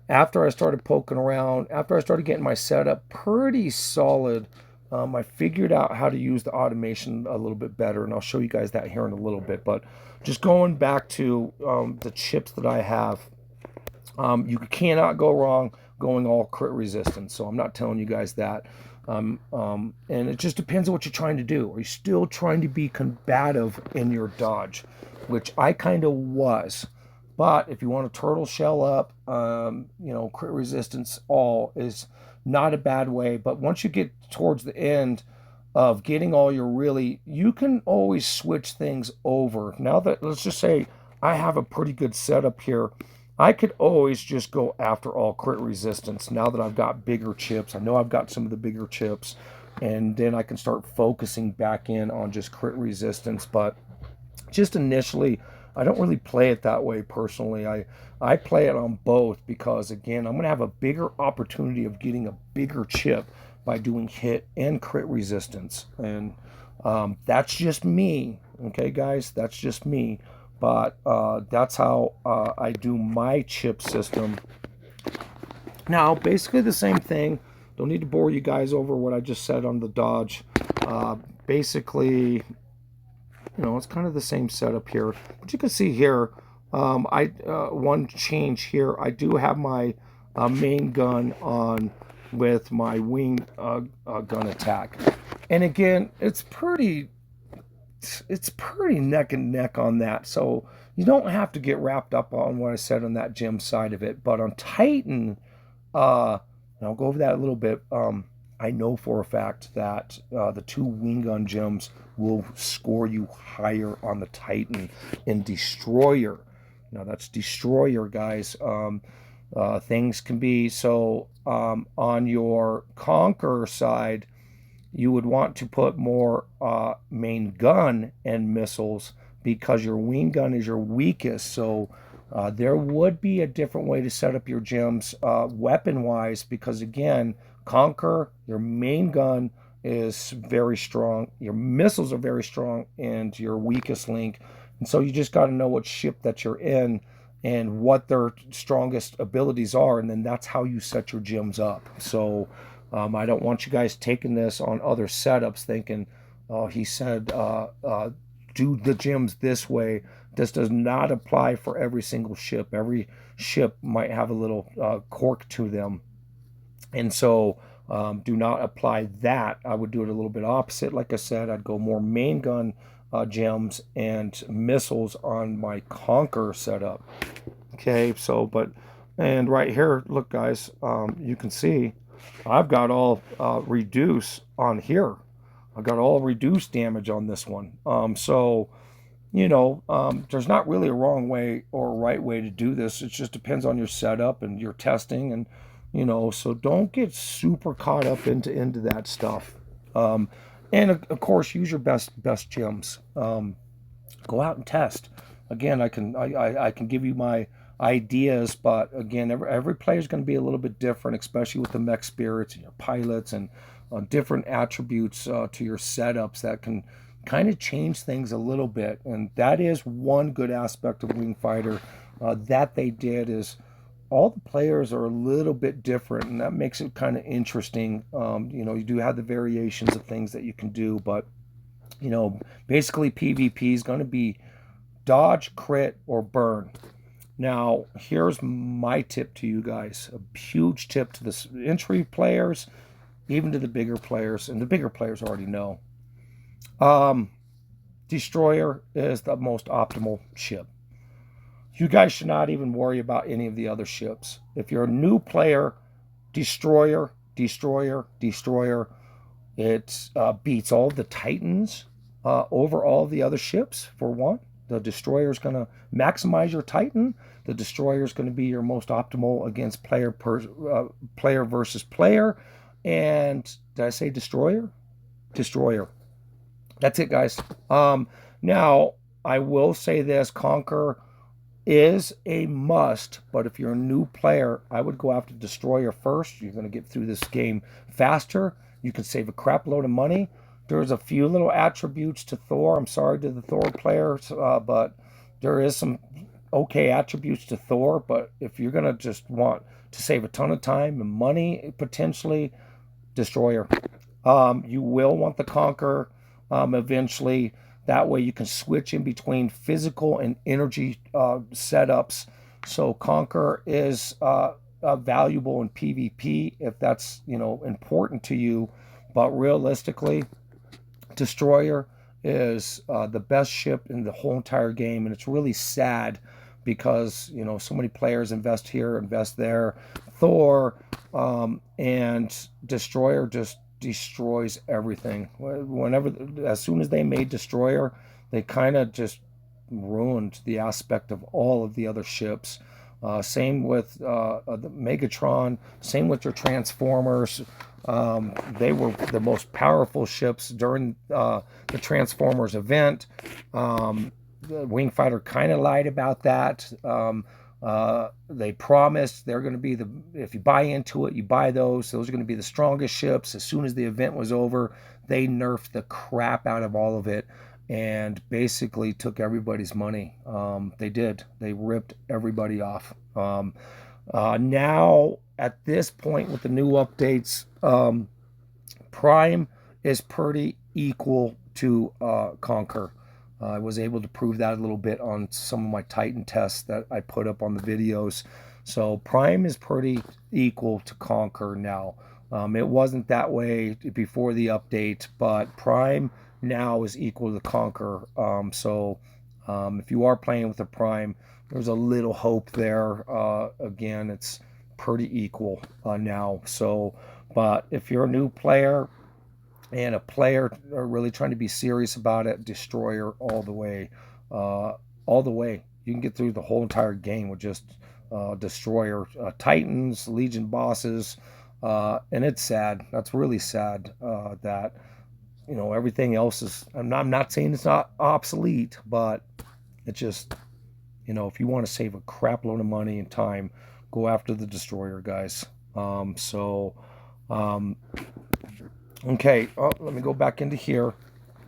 after I started poking around, after I started getting my setup pretty solid, I figured out how to use the automation a little bit better, and I'll show you guys that here in a little bit. But just going back to the chips that I have, you cannot go wrong going all crit resistance. So I'm not telling you guys that. And it just depends on what you're trying to do. Are you still trying to be combative in your dodge? Which I kind of was. But if you want to turtle shell up, you know, crit resistance all is not a bad way. But once you get towards the end of getting all your really, you can always switch things over. Now that, let's just say I have a pretty good setup here, I could always just go after all crit resistance now that I've got bigger chips. I know I've got some of the bigger chips, and then I can start focusing back in on just crit resistance. But just initially, I don't really play it that way personally. I play it on both because, again, I'm going to have a bigger opportunity of getting a bigger chip by doing hit and crit resistance. And that's just me. Okay, guys? That's just me. But that's how I do my chip system. Now, basically the same thing. Don't need to bore you guys over what I just said on the dodge. Basically, you know, it's kind of the same setup here. But you can see here, one change here. I do have my main gun on with my wing gun attack. And again, it's pretty neck and neck on that. So you don't have to get wrapped up on what I said on that gym side of it. But on Titan, and I'll go over that a little bit. I know for a fact that the two wing gun gems will score you higher on the Titan and Destroyer. Now that's Destroyer, guys. Things can be so on your Conqueror side, you would want to put more main gun and missiles because your wing gun is your weakest. So there would be a different way to set up your gems weapon wise, because again, Conquer, your main gun is very strong, your missiles are very strong, and your weakest link. And so you just got to know what ship that you're in and what their strongest abilities are, and then that's how you set your gems up. So I don't want you guys taking this on other setups thinking, oh, he said do the gems this way. This does not apply for every single ship. Every ship might have a little quirk to them. And so do not apply that. I would do it a little bit opposite. Like I said, I'd go more main gun gems and missiles on my Conqueror setup. Okay, so, and right here, look, guys, you can see I've got all reduce on here. I've got all reduced damage on this one. So, there's not really a wrong way or a right way to do this. It just depends on your setup and your testing, and so don't get super caught up into that stuff. And of course, use your best gems. Go out and test. Again, I can give you my ideas, but again, every player is going to be a little bit different, especially with the mech spirits and your pilots and different attributes to your setups that can kind of change things a little bit. And that is one good aspect of Wing Fighter that they did, is all the players are a little bit different, and that makes it kind of interesting. You do have the variations of things that you can do, but basically PvP is going to be dodge, crit, or burn. Now, here's my tip to you guys, a huge tip to the entry players, even to the bigger players, and the bigger players already know. Destroyer is the most optimal ship. You guys should not even worry about any of the other ships. If you're a new player, Destroyer, Destroyer, Destroyer, it beats all the Titans over all the other ships, for one. The Destroyer is going to maximize your Titan. The Destroyer is going to be your most optimal against player versus player. And did I say Destroyer? Destroyer. That's it, guys. Now, I will say this. Conquer is a must, but if you're a new player, I would go after Destroyer first. You're going to get through this game faster. You can save a crap load of money. There's a few little attributes to Thor. I'm sorry to the Thor players, but there is some okay attributes to Thor. But if you're going to just want to save a ton of time and money, potentially, Destroyer. You will want the Conqueror eventually. That way you can switch in between physical and energy setups. So Conqueror is valuable in PvP if that's important to you. But realistically, Destroyer is the best ship in the whole entire game, and it's really sad because so many players invest here, invest there. Thor and Destroyer just destroys everything. As soon as they made Destroyer, they kind of just ruined the aspect of all of the other ships. Same with the Megatron, same with your Transformers. They were the most powerful ships during the Transformers event. The Wing Fighter kind of lied about that. They promised they're going to be if you buy into it, you buy those are going to be the strongest ships. As soon as the event was over, they nerfed the crap out of all of it and basically took everybody's money. They did. They ripped everybody off. Now, at this point with the new updates, Prime is pretty equal to Conquer. I was able to prove that a little bit on some of my Titan tests that I put up on the videos. So Prime is pretty equal to Conquer now. It wasn't that way before the update, but Prime now is equal to Conquer. If you are playing with a Prime, there's a little hope there. Again, it's pretty equal now. So, but if you're a new player and a player are really trying to be serious about it, Destroyer all the way, all the way. You can get through the whole entire game with just Destroyer, Titans, Legion bosses, and it's sad. That's really sad that everything else is. I'm not saying it's not obsolete, but it just if you want to save a crap load of money and time, go after the Destroyer, guys. Okay, let me go back into here.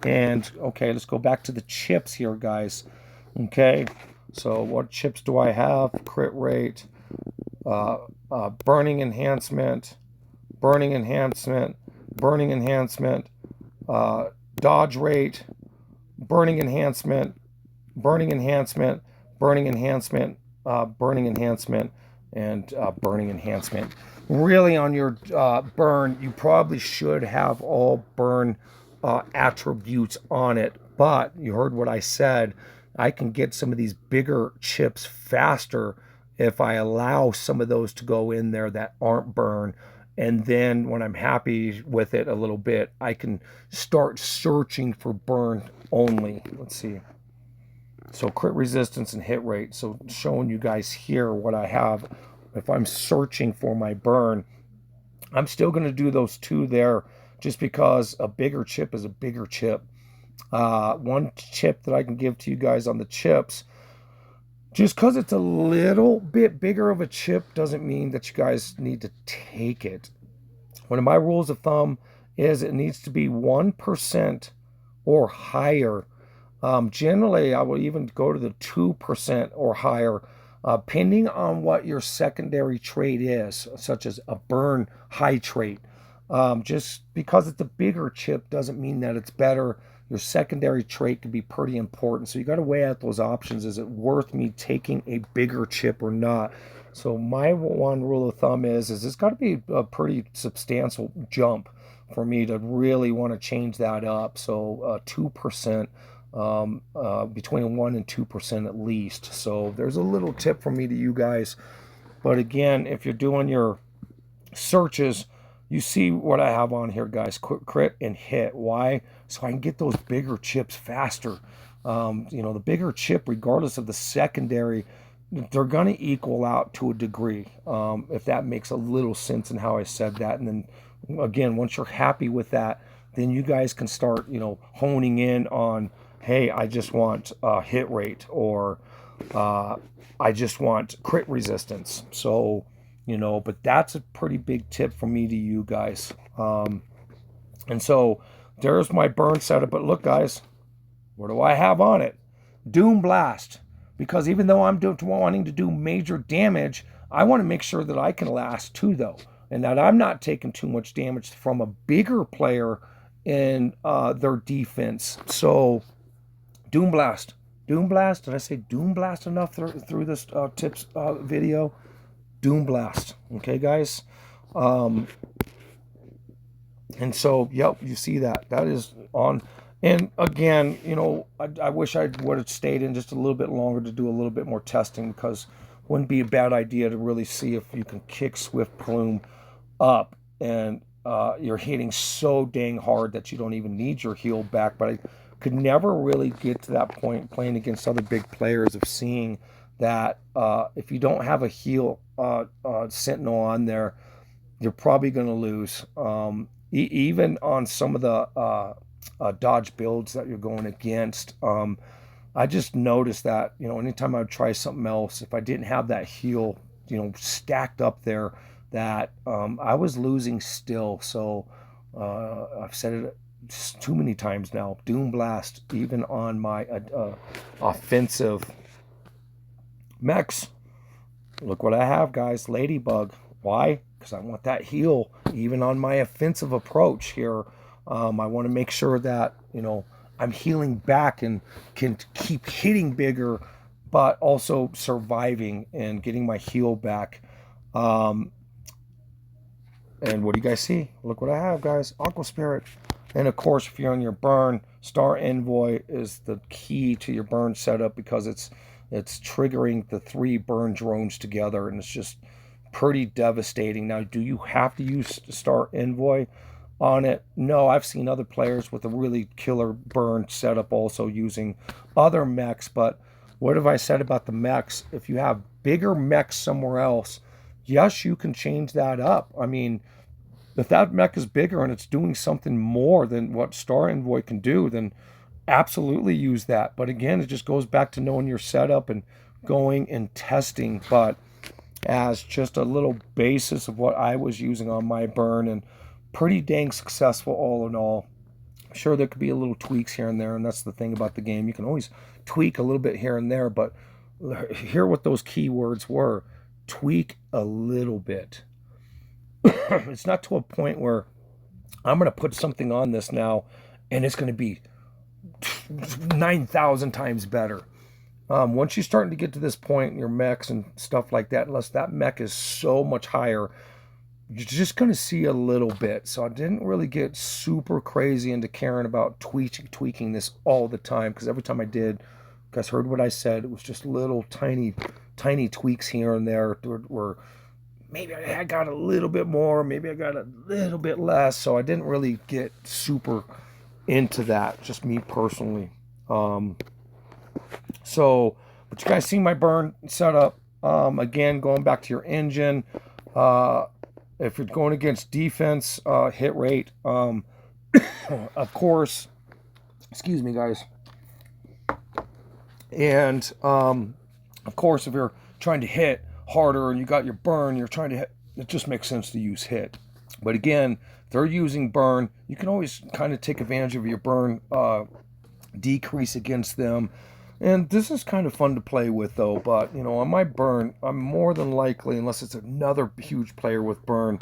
And, okay, let's go back to the chips here, guys. Okay, so what chips do I have? Crit rate, burning enhancement, burning enhancement, burning enhancement, dodge rate, burning enhancement, burning enhancement, burning enhancement, burning enhancement, and burning enhancement. Really, on your burn, you probably should have all burn attributes on it. But you heard what I said. I can get some of these bigger chips faster if I allow some of those to go in there that aren't burn. And then when I'm happy with it a little bit, I can start searching for burn only. Let's see. So crit resistance and hit rate. So showing you guys here what I have. If I'm searching for my burn, I'm still going to do those two there just because a bigger chip is a bigger chip. One chip that I can give to you guys on the chips, just because it's a little bit bigger of a chip doesn't mean that you guys need to take it. One of my rules of thumb is it needs to be 1% or higher. Generally, I will even go to the 2% or higher, depending on what your secondary trait is, such as a burn high trait. Just because it's a bigger chip doesn't mean that it's better. Your secondary trait can be pretty important. So you got to weigh out those options. Is it worth me taking a bigger chip or not? So my one rule of thumb is it's got to be a pretty substantial jump for me to really want to change that up. So 2%. Between 1 and 2% at least. So there's a little tip from me to you guys. But again, if you're doing your searches, you see what I have on here, guys. Crit and hit. Why? So I can get those bigger chips faster. The bigger chip, regardless of the secondary, they're going to equal out to a degree. If that makes a little sense in how I said that. And then again, once you're happy with that, then you guys can start, honing in on, hey, I just want hit rate, or I just want crit resistance. So, but that's a pretty big tip from me to you guys. And so there's my burn setup. But look, guys, what do I have on it? Doom Blast. Because even though I'm wanting to do major damage, I want to make sure that I can last too, though. And that I'm not taking too much damage from a bigger player in their defense. So Doom Blast. Doom Blast. Did I say Doom Blast enough through this tips video? Doom Blast. Okay, guys. And so, yep, you see that. That is on. And again, I wish I would have stayed in just a little bit longer to do a little bit more testing, because it wouldn't be a bad idea to really see if you can kick Swift Plume up and you're hitting so dang hard that you don't even need your heal back. But I could never really get to that point playing against other big players of seeing that if you don't have a heal Sentinel on there, you're probably going to lose. Even on some of the dodge builds that you're going against, I just noticed that, anytime I would try something else, if I didn't have that heal, stacked up there, that I was losing still. So I've said it too many times now. Doom Blast, even on my offensive mechs. Look what I have, guys. Ladybug. Why? Because I want that heal even on my offensive approach here. I want to make sure that I'm healing back and can keep hitting bigger, but also surviving and getting my heal back. And And what do you guys see? Look what I have, guys. Aqua Spirit. And of course, if you're on your burn, Star Envoy is the key to your burn setup because it's triggering the 3 burn drones together, and it's just pretty devastating. Now, do you have to use Star Envoy on it? No, I've seen other players with a really killer burn setup also using other mechs, but what have I said about the mechs? If you have bigger mechs somewhere else, yes, you can change that up. I mean, if that mech is bigger and it's doing something more than what Star Envoy can do, then absolutely use that. But again, it just goes back to knowing your setup and going and testing. But as just a little basis of what I was using on my burn, and pretty dang successful all in all. Sure, there could be a little tweaks here and there, and that's the thing about the game. You can always tweak a little bit here and there, but hear what those keywords were. Tweak a little bit. It's not to a point where I'm going to put something on this now and it's going to be 9,000 times better. Once you're starting to get to this point in your mechs and stuff like that, unless that mech is so much higher, you're just going to see a little bit. So I didn't really get super crazy into caring about tweaking this all the time, because every time I did, you guys heard what I said, it was just little tiny tweaks here and there where maybe I got a little bit more, maybe I got a little bit less. So I didn't really get super into that, just me personally. So, but you guys see my burn setup. Again, going back to your engine, if you're going against defense, hit rate, of course, excuse me, guys. And, of course, if you're trying to hit harder and you got your burn, you're trying to hit, it just makes sense to use hit. But again, if they're using burn, you can always kind of take advantage of your burn decrease against them. And this is kind of fun to play with, though. But, you know, on my burn, I'm more than likely, unless it's another huge player with burn,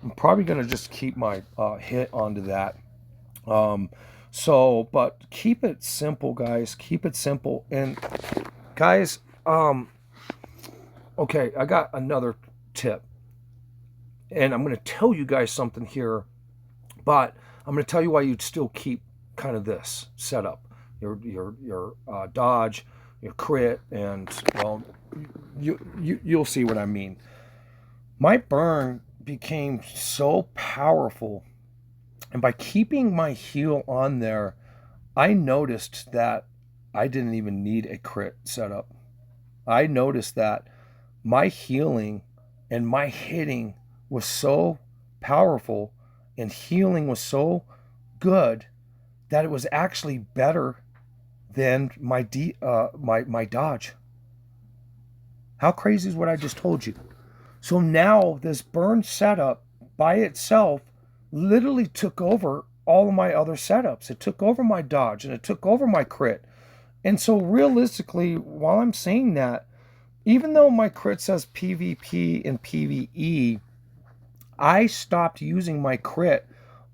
I'm probably going to just keep my hit onto that. But keep it simple, guys. Keep it simple. And, guys, okay, I got another tip. And I'm going to tell you guys something here, but I'm going to tell you why you'd still keep kind of this setup. Your dodge, your crit, and, well, you'll see what I mean. My burn became so powerful, and by keeping my heal on there, I noticed that I didn't even need a crit setup. I noticed that my healing and my hitting was so powerful and healing was so good that it was actually better than my dodge. How crazy is what I just told you? So now this burn setup by itself literally took over all of my other setups. It took over my dodge and it took over my crit. And so realistically, while I'm saying that, even though my crit says PvP and PvE, I stopped using my crit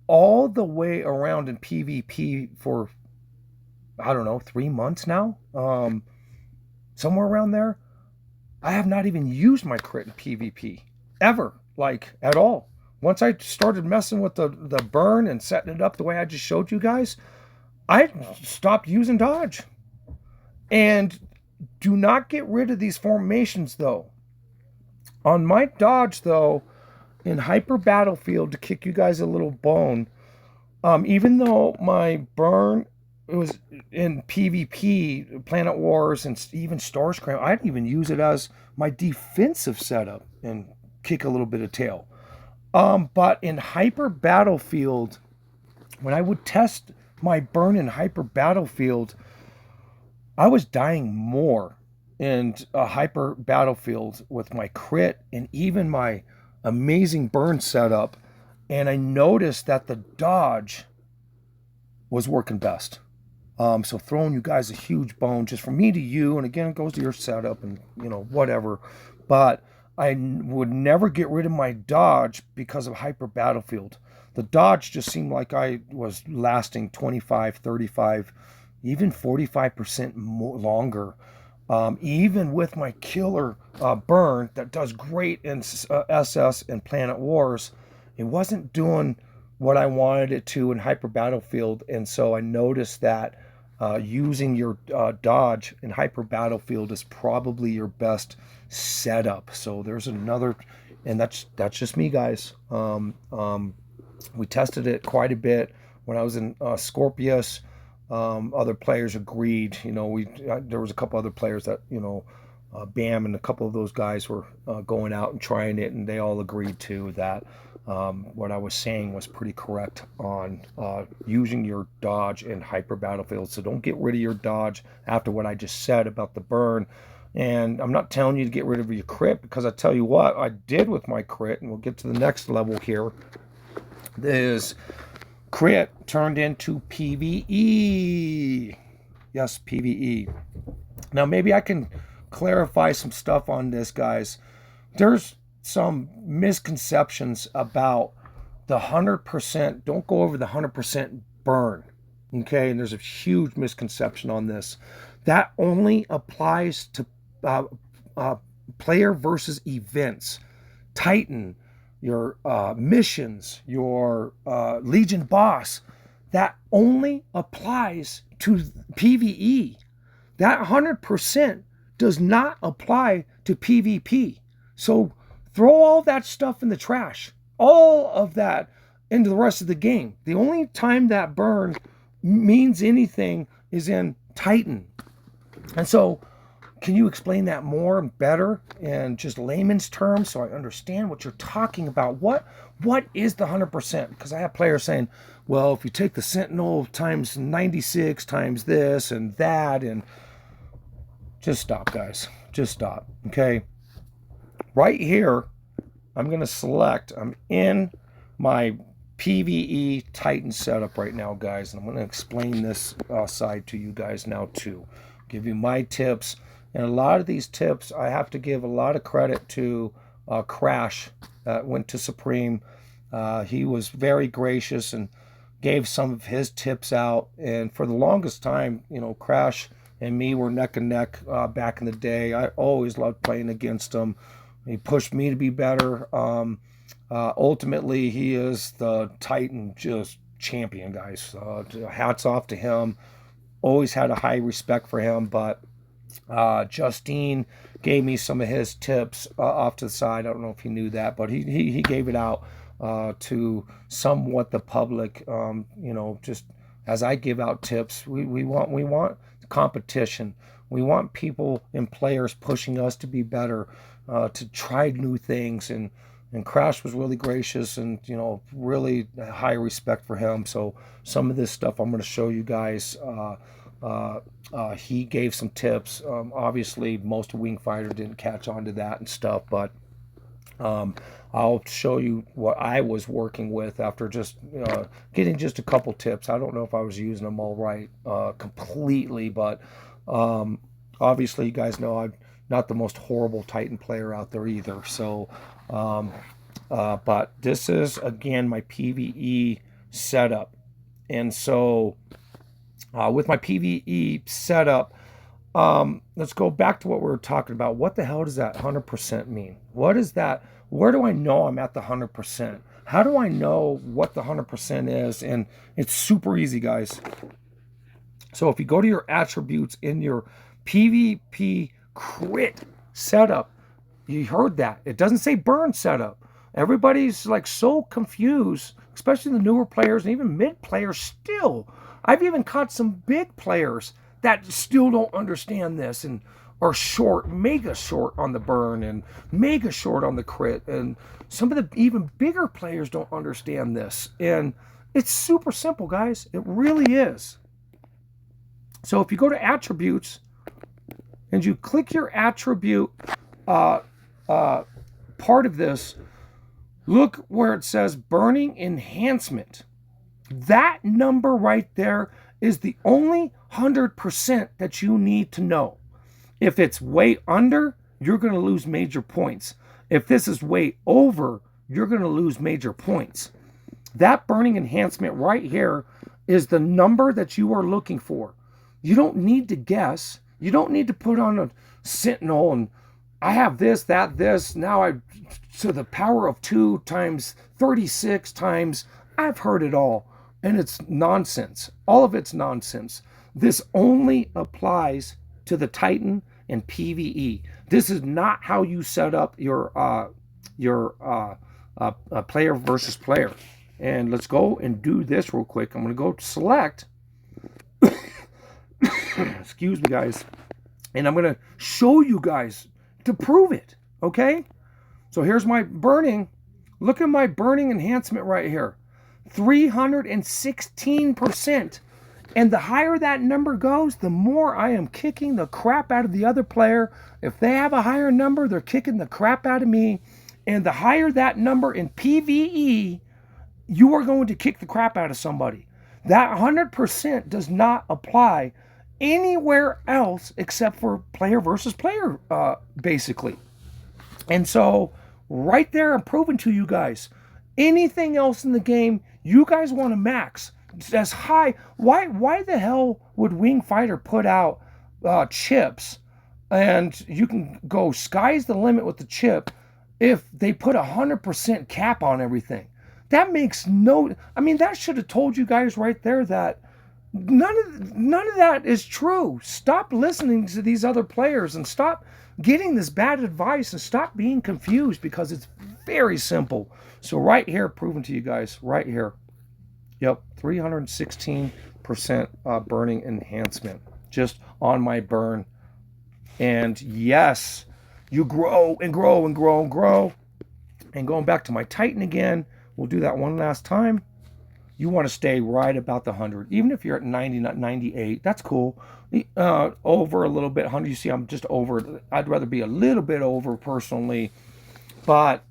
all the way around in PvP for, I don't know, 3 months now, somewhere around there. I have not even used my crit in PvP ever, like at all. Once I started messing with the burn and setting it up the way I just showed you guys, I stopped using dodge. And do not get rid of these formations, though. On my dodge, though, in Hyper Battlefield, to kick you guys a little bone, even though my burn, it was in PvP, Planet Wars, and even Starscram, I'd even use it as my defensive setup and kick a little bit of tail. But in Hyper Battlefield, when I would test my burn in Hyper Battlefield, I was dying more in a Hyper Battlefield with my crit and even my amazing burn setup. And I noticed that the dodge was working best. So throwing you guys a huge bone just from me to you, and again, it goes to your setup and, you know, whatever. But I would never get rid of my dodge because of Hyper Battlefield. The dodge just seemed like I was lasting 25, 35, even 45% more longer. Even with my killer burn that does great in SS and Planet Wars, it wasn't doing what I wanted it to in Hyper Battlefield. And so I noticed that using your dodge in Hyper Battlefield is probably your best setup. So there's another, and that's just me, guys. We tested it quite a bit when I was in Scorpius. Other players agreed. You know, there was a couple other players that, you know, Bam and a couple of those guys were going out and trying it, and they all agreed to that. What I was saying was pretty correct on using your dodge in Hyper Battlefield. So don't get rid of your dodge after what I just said about the burn. And I'm not telling you to get rid of your crit, because I tell you what I did with my crit, and we'll get to the next level here, is crit turned into PvE. Yes, PvE. Now maybe I can clarify some stuff on this, guys. There's some misconceptions about the 100%. Don't go over the 100% burn. Okay, and there's a huge misconception on this. That only applies to player versus events. Titan, your missions, your Legion boss, that only applies to PvE. That 100% does not apply to PvP. So throw all that stuff in the trash. All of that into the rest of the game. The only time that burn means anything is in Titan. And so, can you explain that more and better in just layman's terms so I understand what you're talking about? What is the 100%? Because I have players saying, well, if you take the Sentinel times 96 times this and that, and just stop, guys. Just stop. Okay. Right here, I'm going to select, I'm in my PvE Titan setup right now, guys. And I'm going to explain this side to you guys now too. Give you my tips. And a lot of these tips, I have to give a lot of credit to Crash that went to Supreme. He was very gracious and gave some of his tips out. And for the longest time, you know, Crash and me were neck and neck back in the day. I always loved playing against him. He pushed me to be better. Ultimately, he is the Titan just champion, guys. Hats off to him. Always had a high respect for him, but Justine gave me some of his tips off to the side. I don't know if he knew that, but he gave it out to somewhat the public. You know, just as I give out tips, we want competition. We want people and players pushing us to be better, to try new things. And Crash was really gracious, and, you know, really high respect for him. So some of this stuff I'm going to show you guys. He gave some tips. Obviously, most of Wing Fighter didn't catch on to that and stuff, but I'll show you what I was working with after just getting just a couple tips. I don't know if I was using them all right completely, but obviously, you guys know I'm not the most horrible Titan player out there either. So, but this is, again, my PvE setup. And so with my PvE setup, let's go back to what we were talking about. What the hell does that 100% mean? What is that? Where do I know I'm at the 100%? How do I know what the 100% is? And it's super easy, guys. So if you go to your attributes in your PvP crit setup, you heard that. It doesn't say burn setup. Everybody's like so confused, especially the newer players and even mid players still. I've even caught some big players that still don't understand this and are short, mega short on the burn and mega short on the crit. And some of the even bigger players don't understand this. And it's super simple, guys. It really is. So if you go to attributes and you click your attribute part of this, look where it says burning enhancement. That number right there is the only 100% that you need to know. If it's way under, you're going to lose major points. If this is way over, you're going to lose major points. That burning enhancement right here is the number that you are looking for. You don't need to guess. You don't need to put on a Sentinel I have this, that, this. Now I, to the power of 2 times 36 times, I've heard it all. And it's nonsense. All of it's nonsense. This only applies to the Titan and PvE. This is not how you set up your player versus player. And let's go and do this real quick. I'm going to go select. Excuse me, guys. And I'm going to show you guys to prove it. Okay? So here's my burning. Look at my burning enhancement right here. 316%. And the higher that number goes, the more I am kicking the crap out of the other player. If they have a higher number, they're kicking the crap out of me. And the higher that number in PvE, you are going to kick the crap out of somebody. That 100% does not apply anywhere else except for player versus player, basically. And so, right there, I'm proving to you guys, anything else in the game, you guys want to max as high. Why the hell would Wing Fighter put out chips, and you can go sky's the limit with the chip if they put 100% cap on everything? That makes no. I mean, that should have told you guys right there that none of that is true. Stop listening to these other players and stop getting this bad advice and stop being confused, because it's very simple. So right here, proven to you guys, right here. Yep, 316% burning enhancement just on my burn. And yes, you grow and grow and grow and grow. And going back to my Titan again, we'll do that one last time. You want to stay right about the 100. Even if you're at 90, not 98, that's cool. Over a little bit, 100, you see I'm just over. I'd rather be a little bit over personally. But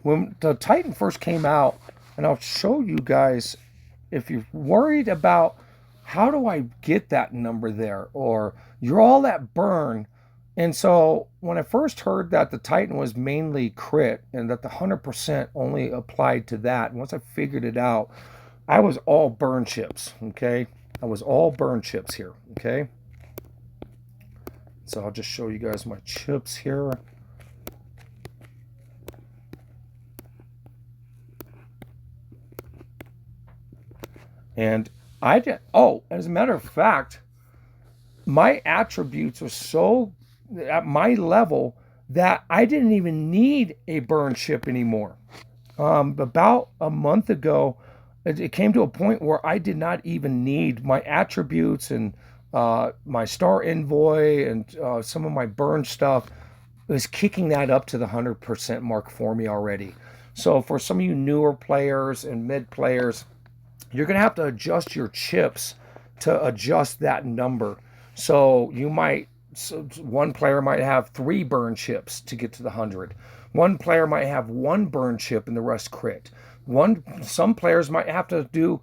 when the Titan first came out, and I'll show you guys, if you're worried about how do I get that number there, or you're all that burn. And so when I first heard that the Titan was mainly crit and that the 100% only applied to that, once I figured it out, I was all burn chips, okay? I was all burn chips here, okay? So I'll just show you guys my chips here. And I did, oh, as a matter of fact, my attributes are so at my level that I didn't even need a burn chip anymore. About a month ago, it came to a point where I did not even need my attributes and my star envoy and some of my burn stuff. It was kicking that up to the 100% mark for me already. So for some of you newer players and mid players, you're going to have to adjust your chips to adjust that number. So you might, one player might have 3 burn chips to get to the 100. One player might have 1 burn chip and the rest crit. Some players might have to do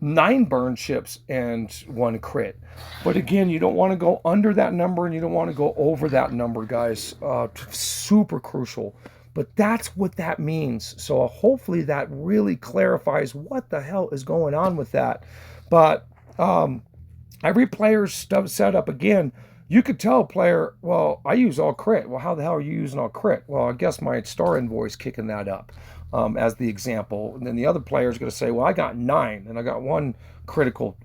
9 burn chips and 1 crit. But again, you don't want to go under that number and you don't want to go over that number, guys. Super crucial. But that's what that means. So hopefully that really clarifies what the hell is going on with that. But every player's stuff set up, again, you could tell a player, well, I use all crit. Well, how the hell are you using all crit? Well, I guess my star envoy is kicking that up as the example. And then the other player is going to say, well, I got 9 and I got 1 critical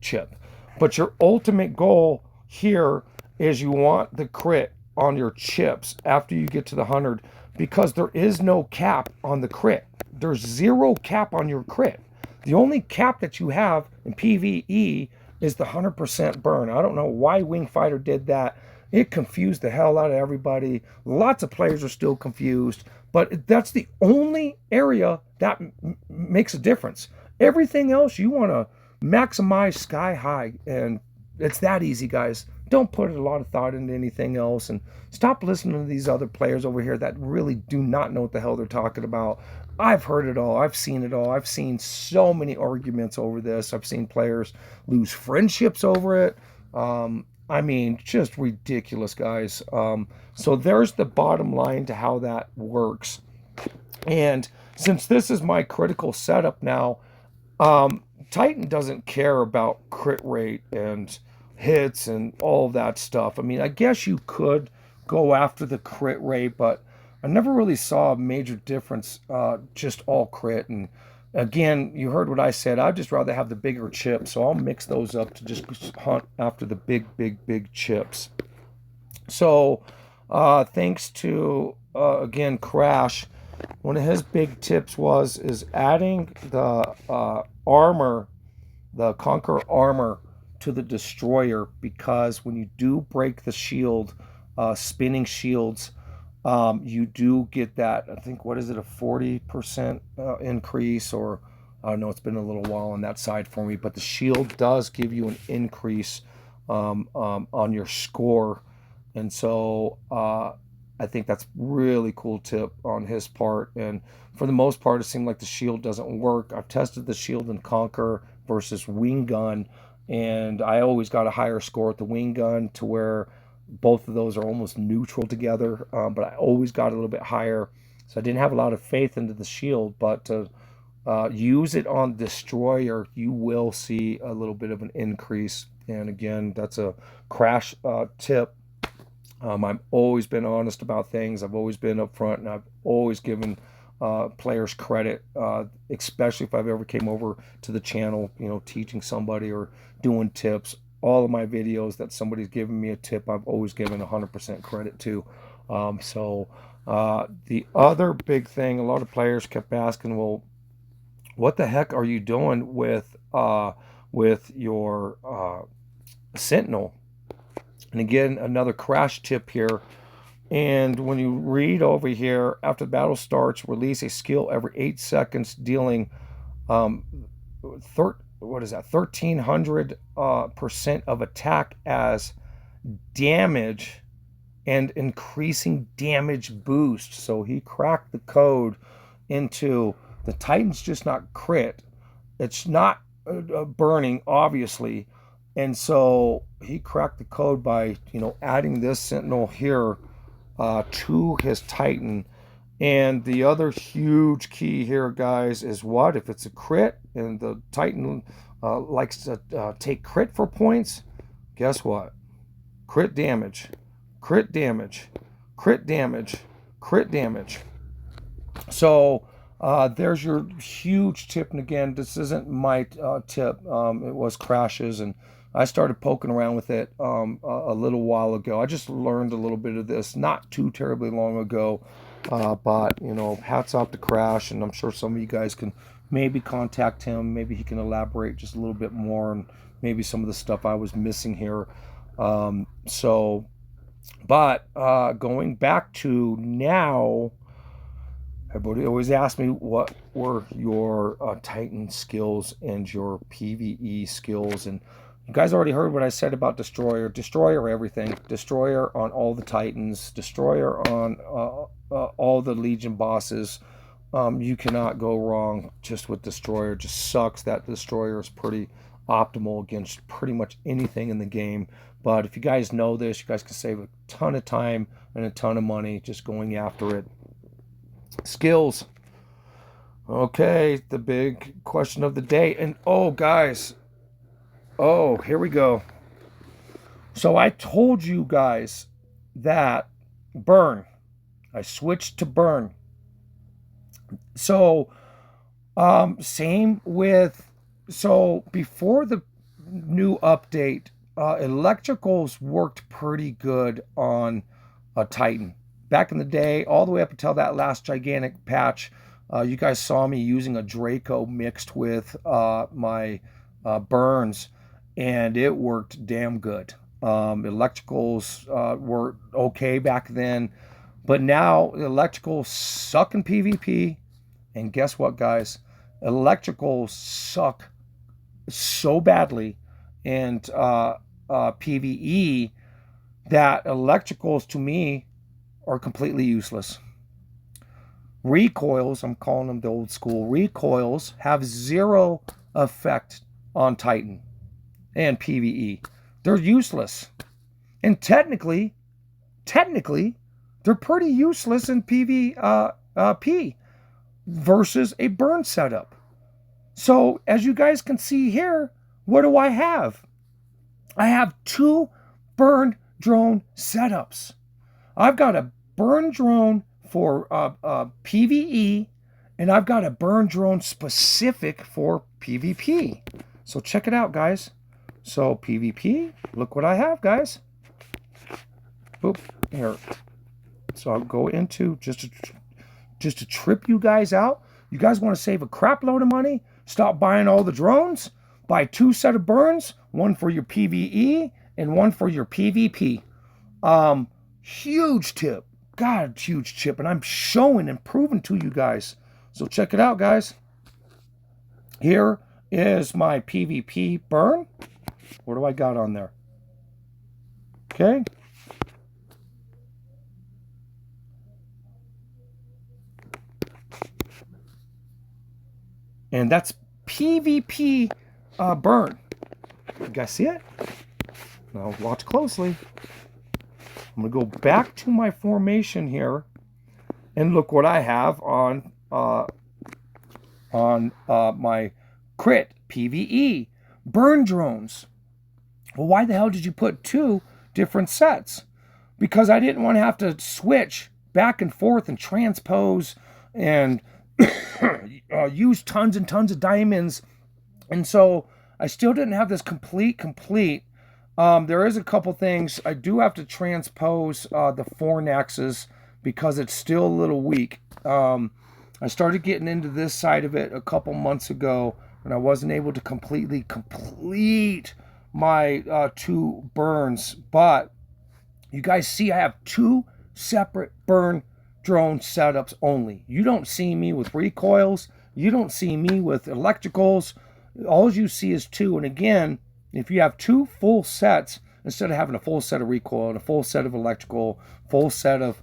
chip. But your ultimate goal here is you want the crit on your chips after you get to the 100, because there is no cap on the crit. There's 0 cap on your crit. The only cap that you have in PvE is the 100% burn. I don't know why Wing Fighter did that. It confused the hell out of everybody. Lots of players are still confused, but that's the only area that makes a difference. Everything else, you want to maximize sky high, and it's that easy, guys. Don't put a lot of thought into anything else, and stop listening to these other players over here that really do not know what the hell they're talking about. I've heard it all. I've seen it all. I've seen so many arguments over this. I've seen players lose friendships over it. I mean, just ridiculous, guys. So there's the bottom line to how that works. And since this is my critical setup now, Titan doesn't care about crit rate and hits and all of that stuff. I mean, I guess you could go after the crit rate, but I never really saw a major difference, just all crit. And again, you heard what I said. I'd just rather have the bigger chips, so I'll mix those up to just hunt after the big chips. So, thanks to again Crash, one of his big tips is adding the armor, the Conqueror armor, to the destroyer, because when you do break the shield, spinning shields, you do get that. I think, what is it, a 40% increase, or I don't know. It's been a little while on that side for me, but the shield does give you an increase on your score, and so I think that's really cool tip on his part. And for the most part, it seemed like the shield doesn't work. I've tested the shield in Conquer versus Wing Gun, and I always got a higher score at the Wing Gun, to where both of those are almost neutral together, but I always got a little bit higher. So I didn't have a lot of faith into the shield, but to use it on Destroyer, you will see a little bit of an increase. And again, that's a Crash tip. I've always been honest about things. I've always been upfront, and I've always given players credit, especially if I've ever came over to the channel, teaching somebody or doing tips. All of my videos that somebody's given me a tip, I've always given 100% credit to. The other big thing, a lot of players kept asking, well, what the heck are you doing with your Sentinel? And again, another Crash tip here. And when you read over here, after the battle starts, release a skill every 8 seconds, dealing 1,300% of attack as damage and increasing damage boost. So he cracked the code into the Titan's just not crit. It's not burning, obviously. And so he cracked the code by, adding this Sentinel here to his Titan. And the other huge key here, guys, is what? If it's a crit and the Titan likes to take crit for points, guess what? Crit damage, crit damage, crit damage, crit damage. So there's your huge tip. And again, this isn't my tip. It was Crash's, and I started poking around with it a little while ago. I just learned a little bit of this not too terribly long ago. But, hats off to Crash, and I'm sure some of you guys can maybe contact him. Maybe he can elaborate just a little bit more on maybe some of the stuff I was missing here. Going back to now, everybody always asks me, what were your Titan skills and your PvE skills? And you guys already heard what I said about Destroyer. Destroyer everything. Destroyer on all the Titans. Destroyer on all the Legion bosses. You cannot go wrong just with Destroyer. Just sucks that Destroyer is pretty optimal against pretty much anything in the game. But if you guys know this, you guys can save a ton of time and a ton of money just going after it. Skills. Okay, the big question of the day. And guys, here we go. So I told you guys that burn. I switched to burn. So same with, so before the new update, electricals worked pretty good on a Titan. Back in the day, all the way up until that last gigantic patch, you guys saw me using a Draco mixed with my burns, and it worked damn good. Electricals were okay back then, but now electricals suck in PvP. And guess what, guys? Electricals suck so badly in PvE that electricals, to me, are completely useless. Recoils, I'm calling them the old school, recoils have zero effect on Titan and PvE. They're useless. And technically, they're pretty useless in PvP versus a burn setup. So as you guys can see here, what do I have? I have 2 burn drone setups. I've got a burn drone for PvE, and I've got a burn drone specific for PvP. So check it out, guys. So PvP, look what I have, guys. Boop, here. So I'll go into just to trip you guys out. You guys want to save a crap load of money? Stop buying all the drones. Buy 2 sets of burns, one for your PvE and one for your PvP. Huge tip. God, huge tip. And I'm showing and proving to you guys. So check it out, guys. Here is my PvP burn. What do I got on there? Okay. And that's PvP burn. You guys see it? Now watch closely. I'm going to go back to my formation here and look what I have on my crit PvE burn drones. Well, why the hell did you put 2 different sets? Because I didn't want to have to switch back and forth and transpose and use tons and tons of diamonds. And so I still didn't have this complete. There is a couple things. I do have to transpose the fornaxes because it's still a little weak. I started getting into this side of it a couple months ago, and I wasn't able to completely complete my 2 burns. But you guys see I have 2 separate burn drone setups only. You don't see me with recoils. You don't see me with electricals. All you see is 2. And again, if you have 2 full sets, instead of having a full set of recoil and a full set of electrical, full set of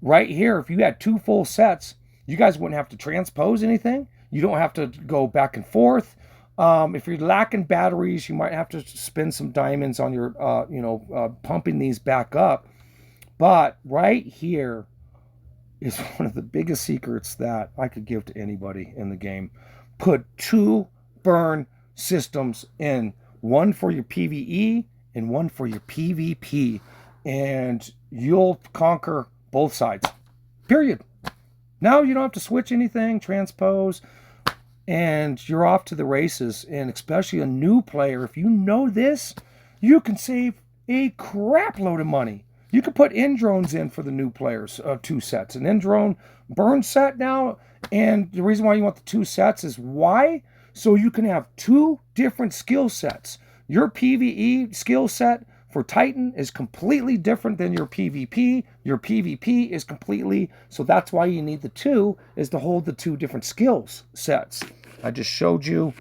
right here, if you had 2 full sets, you guys wouldn't have to transpose anything. You don't have to go back and forth. If you're lacking batteries, you might have to spend some diamonds on your pumping these back up. But right here is one of the biggest secrets that I could give to anybody in the game. Put 2 burn systems in, one for your PvE and one for your PvP, and you'll conquer both sides. Period. Now you don't have to switch anything, transpose, and you're off to the races. And especially a new player, if you know this, you can save a crap load of money. You can put end drones in for the new players, 2 sets. An end drone burn set now, and the reason why you want the 2 sets is why? So you can have 2 different skill sets. Your PvE skill set for Titan is completely different than your PvP. Your PvP is completely, so that's why you need the 2, is to hold the 2 different skills sets. I just showed you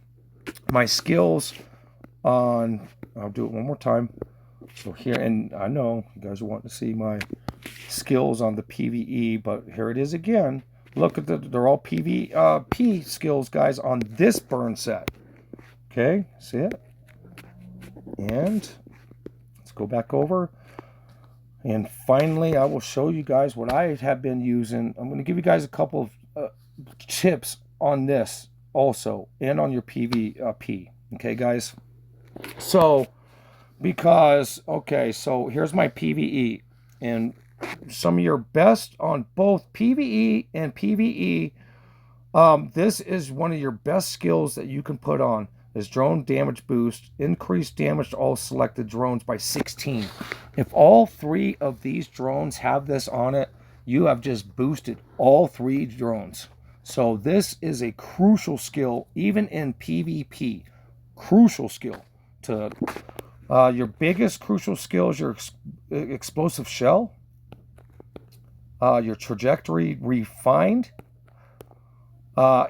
my skills on, I'll do it one more time. So here, and I know you guys are wanting to see my skills on the PvE, but here it is again. Look at they're all PvP skills, guys, on this burn set. Okay, see it? And let's go back over. And finally, I will show you guys what I have been using. I'm going to give you guys a couple of tips on this also, and on your PvP. Okay, guys? So, because, okay, so here's my PvE. And some of your best on both PvE and PvE. This is one of your best skills that you can put on, is drone damage boost. Increase damage to all selected drones by 16. If all 3 of these drones have this on it, you have just boosted all 3 drones. So this is a crucial skill, even in PvP. Crucial skill. To your biggest crucial skill is your explosive shell. Your trajectory refined.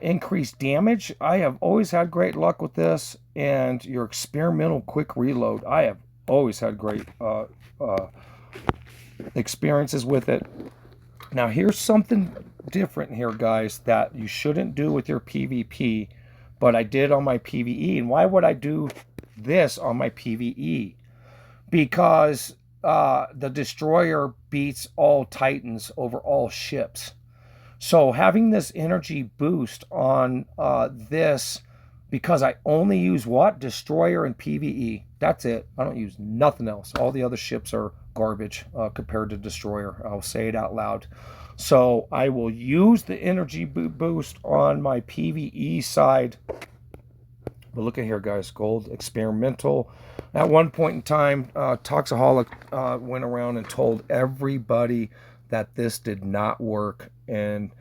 Increased damage. I have always had great luck with this. And your experimental quick reload. I have always had great experiences with it. Now here's something different here, guys, that you shouldn't do with your PvP, but I did on my PvE. And why would I do this on my PvE? Because the destroyer beats all Titans over all ships. So having this energy boost on this, because I only use what? Destroyer and PvE. That's it. I don't use nothing else. All the other ships are garbage compared to Destroyer. I'll say it out loud. So I will use the energy boost on my PvE side. But look at here, guys. Gold experimental. At one point in time, Toxaholic went around and told everybody that this did not work, and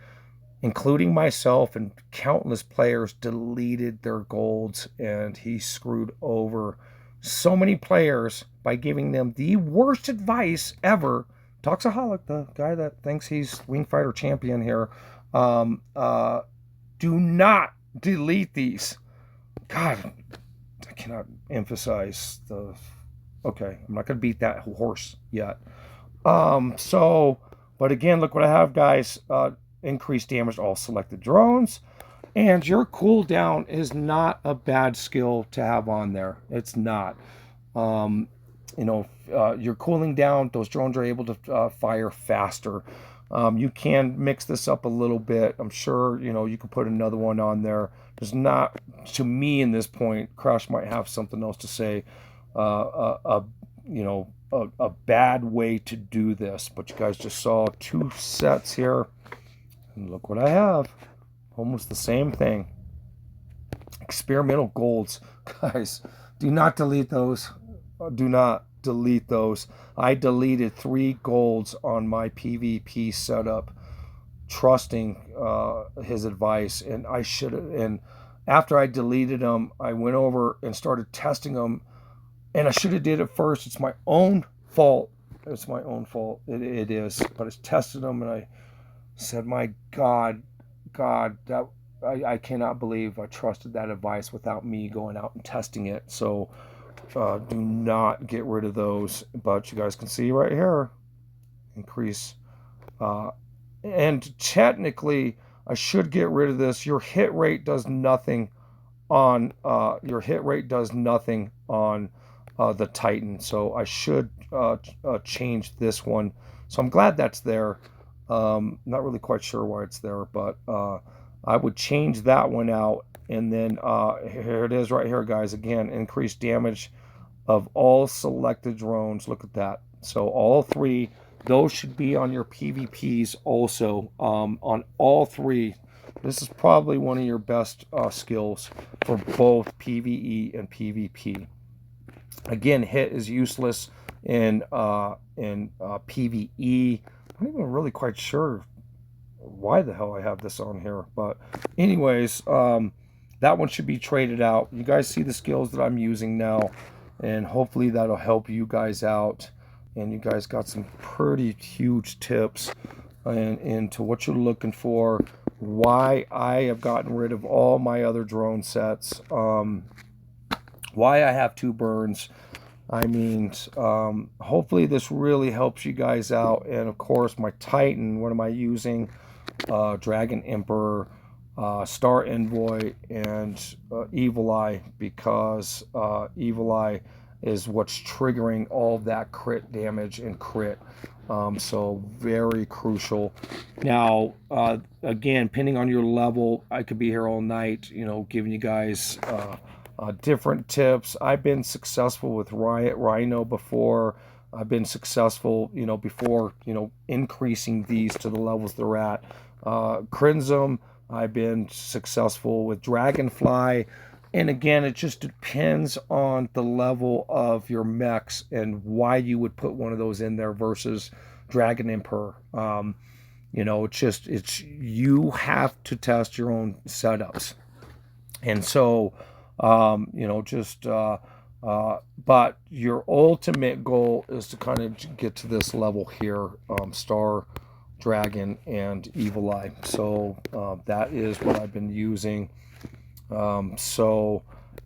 including myself and countless players deleted their golds, and he screwed over so many players by giving them the worst advice ever. Toxaholic, the guy that thinks he's Wingfighter champion here, do not delete these. God, I cannot emphasize the... Okay, I'm not going to beat that horse yet. But again, look what I have, guys. Increased damage to all selected drones. And your cooldown is not a bad skill to have on there. It's not. You're cooling down. Those drones are able to fire faster. You can mix this up a little bit. I'm sure, you can put another one on there. There's not, to me in this point, Crash might have something else to say, a bad way to do this. But you guys just saw 2 sets here. And look what I have. Almost the same thing. Experimental golds. Guys, do not delete those. Do not delete those. I deleted 3 golds on my PvP setup, trusting his advice, and I should have. And after I deleted them, I went over and started testing them, and I should have did it first. It's my own fault. It's my own fault. It is. But I tested them, and I said, "My God, that I cannot believe I trusted that advice without me going out and testing it." So do not get rid of those. But you guys can see right here, increase. And technically, I should get rid of this. Your hit rate does nothing on the Titan. So I should change this one. So I'm glad that's there. Not really quite sure why it's there, but I would change that one out. And then here it is right here, guys. Again, increased damage of all selected drones. Look at that. So all 3, those should be on your PvPs also. On all 3, this is probably one of your best skills for both PvE and PvP. Again, hit is useless in PvE. I'm not even really quite sure why the hell I have this on here, but anyways, that one should be traded out. You guys see the skills that I'm using now, and hopefully that'll help you guys out. And you guys got some pretty huge tips into what you're looking for, why I have gotten rid of all my other drone sets, why I have 2 burns. I mean, hopefully this really helps you guys out. And of course, my Titan, what am I using? Dragon Emperor, Star Envoy, and Evil Eye, because Evil Eye is what's triggering all that crit damage and crit. So very crucial. Now, again, depending on your level, I could be here all night, giving you guys different tips. I've been successful with Rhino before. I've been successful, before, increasing these to the levels they're at. Crimson, I've been successful with Dragonfly. And again, it just depends on the level of your mechs and why you would put one of those in there versus Dragon Emperor. It's you have to test your own setups. And so, but your ultimate goal is to kind of get to this level here, Star, Dragon, and Evil Eye. So that is what I've been using. And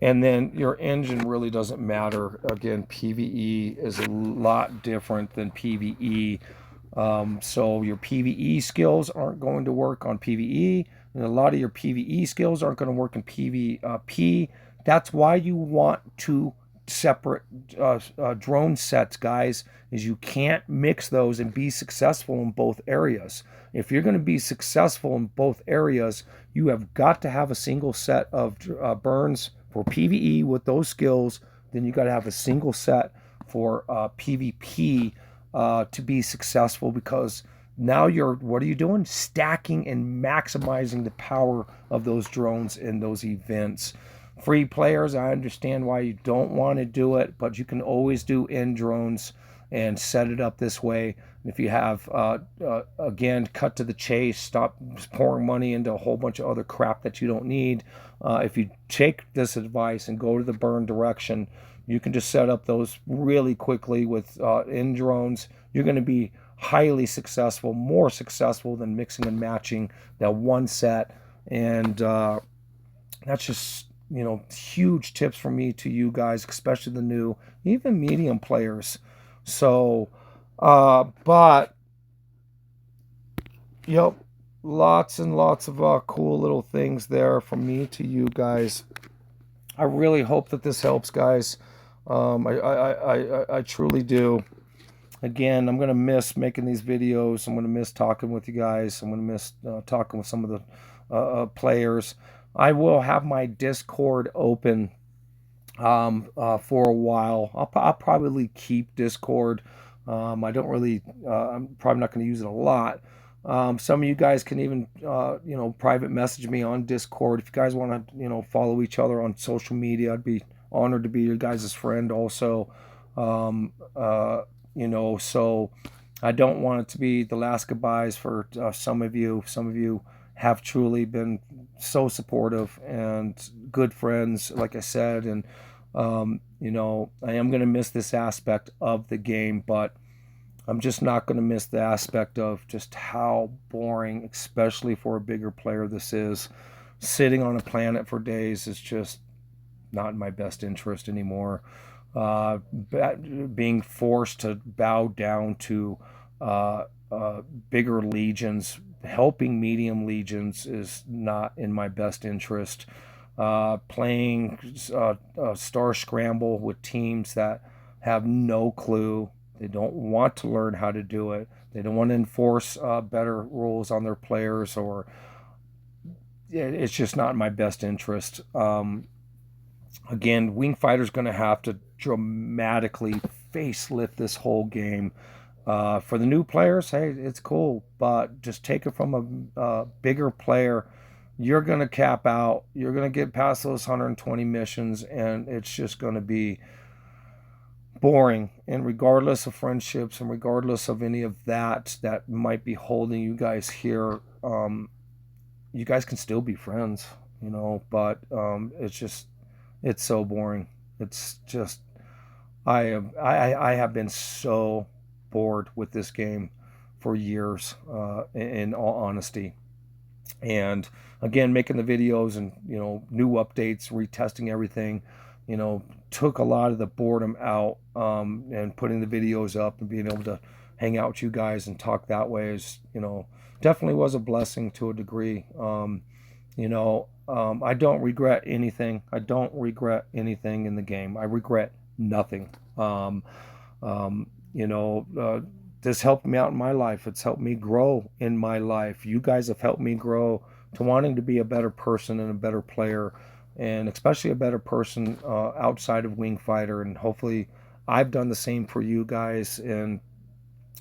then your engine really doesn't matter. Again, PvE is a lot different than PvE. So your PvE skills aren't going to work on PvE, and a lot of your PvE skills aren't going to work in PvP. That's why you want 2 separate drone sets, guys, is you can't mix those and be successful in both areas. If you're going to be successful in both areas, you have got to have a single set of burns for PvE with those skills. Then you got to have a single set for PvP to be successful, because now what are you doing? Stacking and maximizing the power of those drones in those events. Free players, I understand why you don't want to do it, but you can always do in drones and set it up this way. If you have, again, cut to the chase, stop pouring money into a whole bunch of other crap that you don't need. If you take this advice and go to the burn direction, you can just set up those really quickly with in drones. You're going to be highly successful, more successful than mixing and matching that one set. And that's just, huge tips from me to you guys, especially the new, even medium players. So, but, yep, lots and lots of cool little things there from me to you guys. I really hope that this helps, guys. I truly do. Again, I'm going to miss making these videos. I'm going to miss talking with you guys. I'm going to miss talking with some of the players. I will have my Discord open for a while. I'll probably keep Discord. I don't really, I'm probably not going to use it a lot. Some of you guys can even, private message me on Discord. If you guys want to, follow each other on social media, I'd be honored to be your guys' friend also. So I don't want it to be the last goodbyes for some of you. Some of you have truly been so supportive and good friends, like I said. And, I am going to miss this aspect of the game, but I'm just not going to miss the aspect of just how boring, especially for a bigger player, this is. Sitting on a planet for days is just not in my best interest anymore. Being forced to bow down to bigger legions, helping medium legions is not in my best interest. Playing Star Scramble with teams that have no clue. They don't want to learn how to do it. They don't want to enforce better rules on their players, or it's just not in my best interest. Again, Wing Fighter's going to have to dramatically facelift this whole game. For the new players, hey, it's cool, but just take it from a bigger player. You're going to cap out. You're going to get past those 120 missions, and it's just going to be boring. And regardless of friendships and regardless of any of that might be holding you guys here, you guys can still be friends, but it's so boring. It's just, I have been so bored with this game for years, in all honesty. And again, making the videos and new updates, retesting everything, took a lot of the boredom out, and putting the videos up and being able to hang out with you guys and talk that way is, definitely was a blessing to a degree. I don't regret anything. I don't regret anything in the game. I regret nothing. This helped me out in my life. It's helped me grow in my life. You guys have helped me grow to wanting to be a better person and a better player, and especially a better person outside of Wing Fighter. And hopefully I've done the same for you guys. And,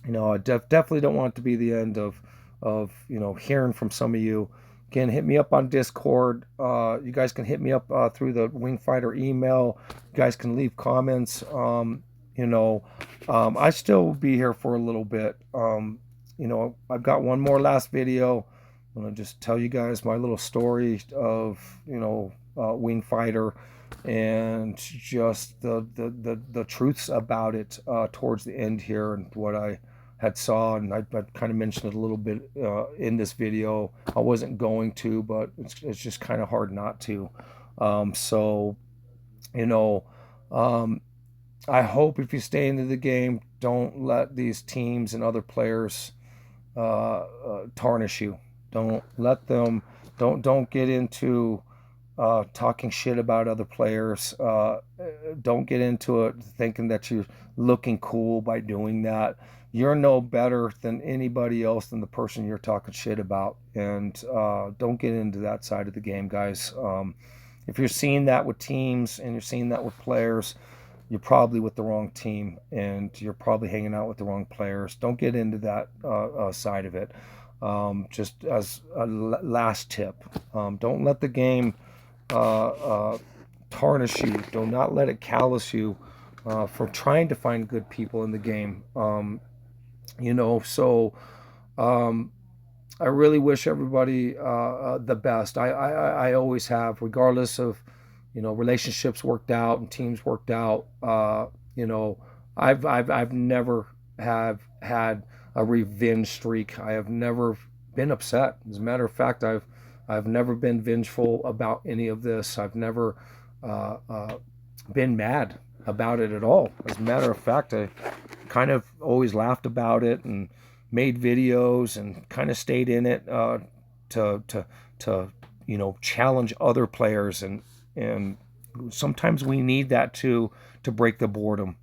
I definitely don't want it to be the end of hearing from some of you. Again, hit me up on Discord. You guys can hit me up through the Wing Fighter email. You guys can leave comments. I still will be here for a little bit. I've got one more last video. I'm going to just tell you guys my little story of, Wing Fighter, and just the truths about it towards the end here, and what I had saw. And I kind of mentioned it a little bit in this video. I wasn't going to, but it's just kind of hard not to. I hope if you stay into the game, don't let these teams and other players tarnish you. Don't let them. Don't get into talking shit about other players. Don't get into it thinking that you're looking cool by doing that. You're no better than anybody else than the person you're talking shit about. And don't get into that side of the game, guys. If you're seeing that with teams and you're seeing that with players, you're probably with the wrong team and you're probably hanging out with the wrong players. Don't get into that side of it. Just as a last tip, don't let the game uh, uh, tarnish you. Do not let it callous you for trying to find good people in the game. So um, I really wish everybody the best. I always have, regardless of, relationships worked out and teams worked out. You know, I've never have had a revenge streak. I have never been upset. As a matter of fact, I've never been vengeful about any of this. I've never uh, uh, been mad about it at all. As a matter of fact, I kind of always laughed about it and made videos and kind of stayed in it to challenge other players, and sometimes we need that to break the boredom,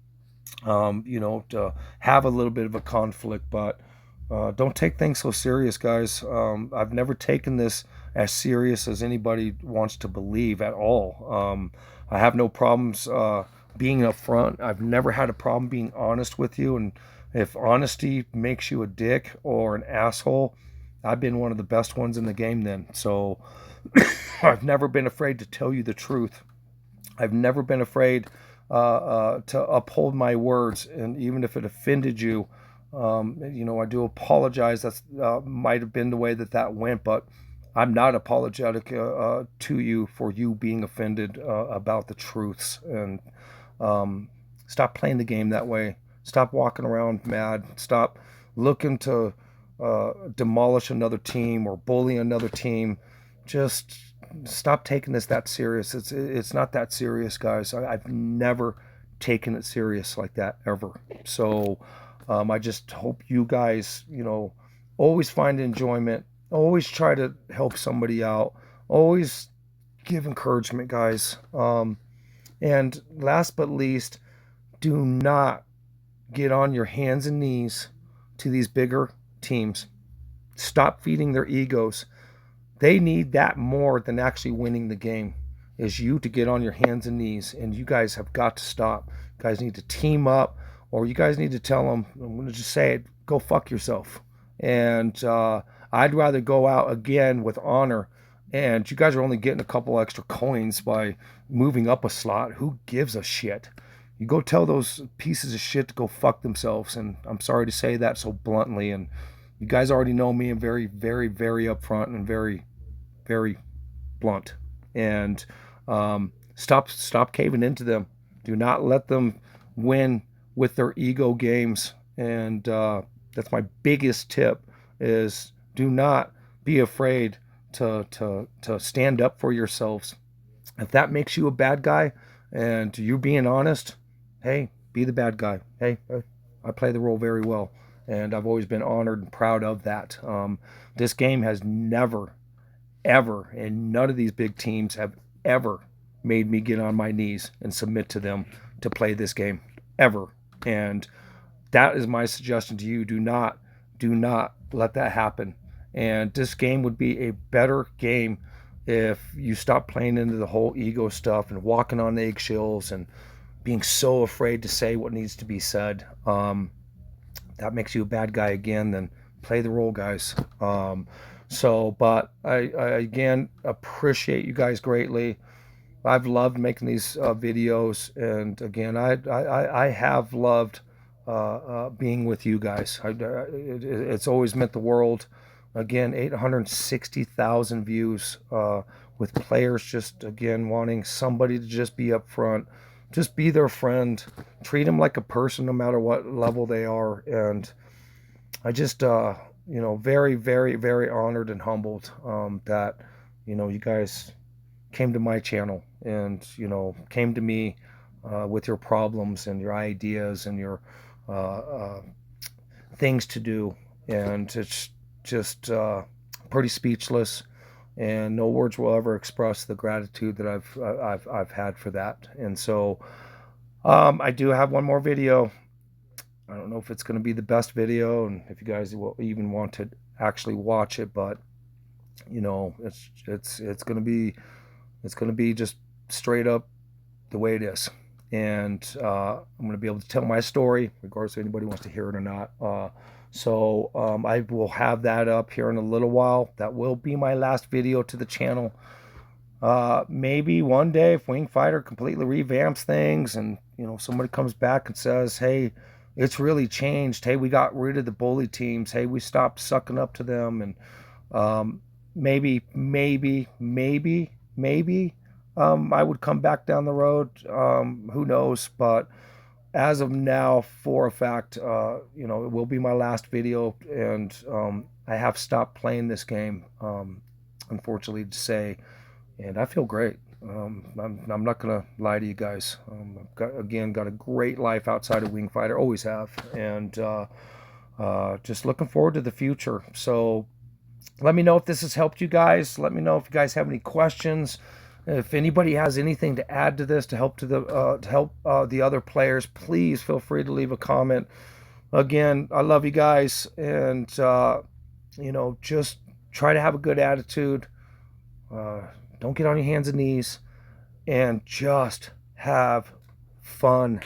to have a little bit of a conflict. But don't take things so serious, guys. I've never taken this as serious as anybody wants to believe at all. I have no problems being upfront. I've never had a problem being honest with you. And if honesty makes you a dick or an asshole, I've been one of the best ones in the game then. So I've never been afraid to tell you the truth. I've never been afraid to uphold my words, and even if it offended you, I do apologize. That's might have been the way that went, but I'm not apologetic to you for you being offended about the truths. And stop playing the game that way. Stop walking around mad. Stop looking to demolish another team or bully another team. Just stop taking this that serious. It's not that serious, guys. I've never taken it serious like that ever. So I just hope you guys, always find enjoyment. Always try to help somebody out. Always give encouragement, guys. And last but least, do not get on your hands and knees to these bigger teams. Stop feeding their egos. They need that more than actually winning the game, is you to get on your hands and knees. And you guys have got to stop. You guys need to team up, or you guys need to tell them, I'm going to just say it, go fuck yourself. And I'd rather go out again with honor. And you guys are only getting a couple extra coins by moving up a slot. Who gives a shit? You go tell those pieces of shit to go fuck themselves. And I'm sorry to say that so bluntly. And you guys already know me. I'm very, very, very upfront and very, very blunt. And stop caving into them. Do not let them win with their ego games. And that's my biggest tip: is do not be afraid to stand up for yourselves. If that makes you a bad guy and you're being honest, hey, be the bad guy. Hey, I play the role very well, and I've always been honored and proud of that. This game has never, ever, and none of these big teams have ever made me get on my knees and submit to them to play this game, ever. And that is my suggestion to you. Do not let that happen. And this game would be a better game if you stop playing into the whole ego stuff and walking on eggshells and being so afraid to say what needs to be said. That makes you a bad guy again. Then play the role, guys. But I again appreciate you guys greatly. I've loved making these videos, and again, I have loved being with you guys. It's always meant the world. Again, 860,000 views with players just, again, wanting somebody to just be up front, just be their friend, treat them like a person no matter what level they are. And I just, very, very, very honored and humbled that, you guys came to my channel and, came to me with your problems and your ideas and your things to do. And it's just pretty speechless, and no words will ever express the gratitude that I've had for that. And so I do have one more video. I don't know if it's going to be the best video, and if you guys will even want to actually watch it, but it's going to be just straight up the way it is. and I'm going to be able to tell my story, regardless if anybody wants to hear it or not. So I will have that up here in a little while. That will be my last video to the channel. Maybe one day if Wing Fighter completely revamps things and, you know, somebody comes back and says, hey, it's really changed. Hey, we got rid of the bully teams. Hey, we stopped sucking up to them. And maybe I would come back down the road. Who knows? But as of now, for a fact, you know, it will be my last video, and I have stopped playing this game, unfortunately to say, and I feel great. I'm not gonna lie to you guys. I've got a great life outside of Wing Fighter, always have, and just looking forward to the future. So let me know if this has helped you guys. Let me know if you guys have any questions. If anybody has anything to add to this to help the other players, please feel free to leave a comment. Again, I love you guys, and you know, just try to have a good attitude. Don't get on your hands and knees, and just have fun.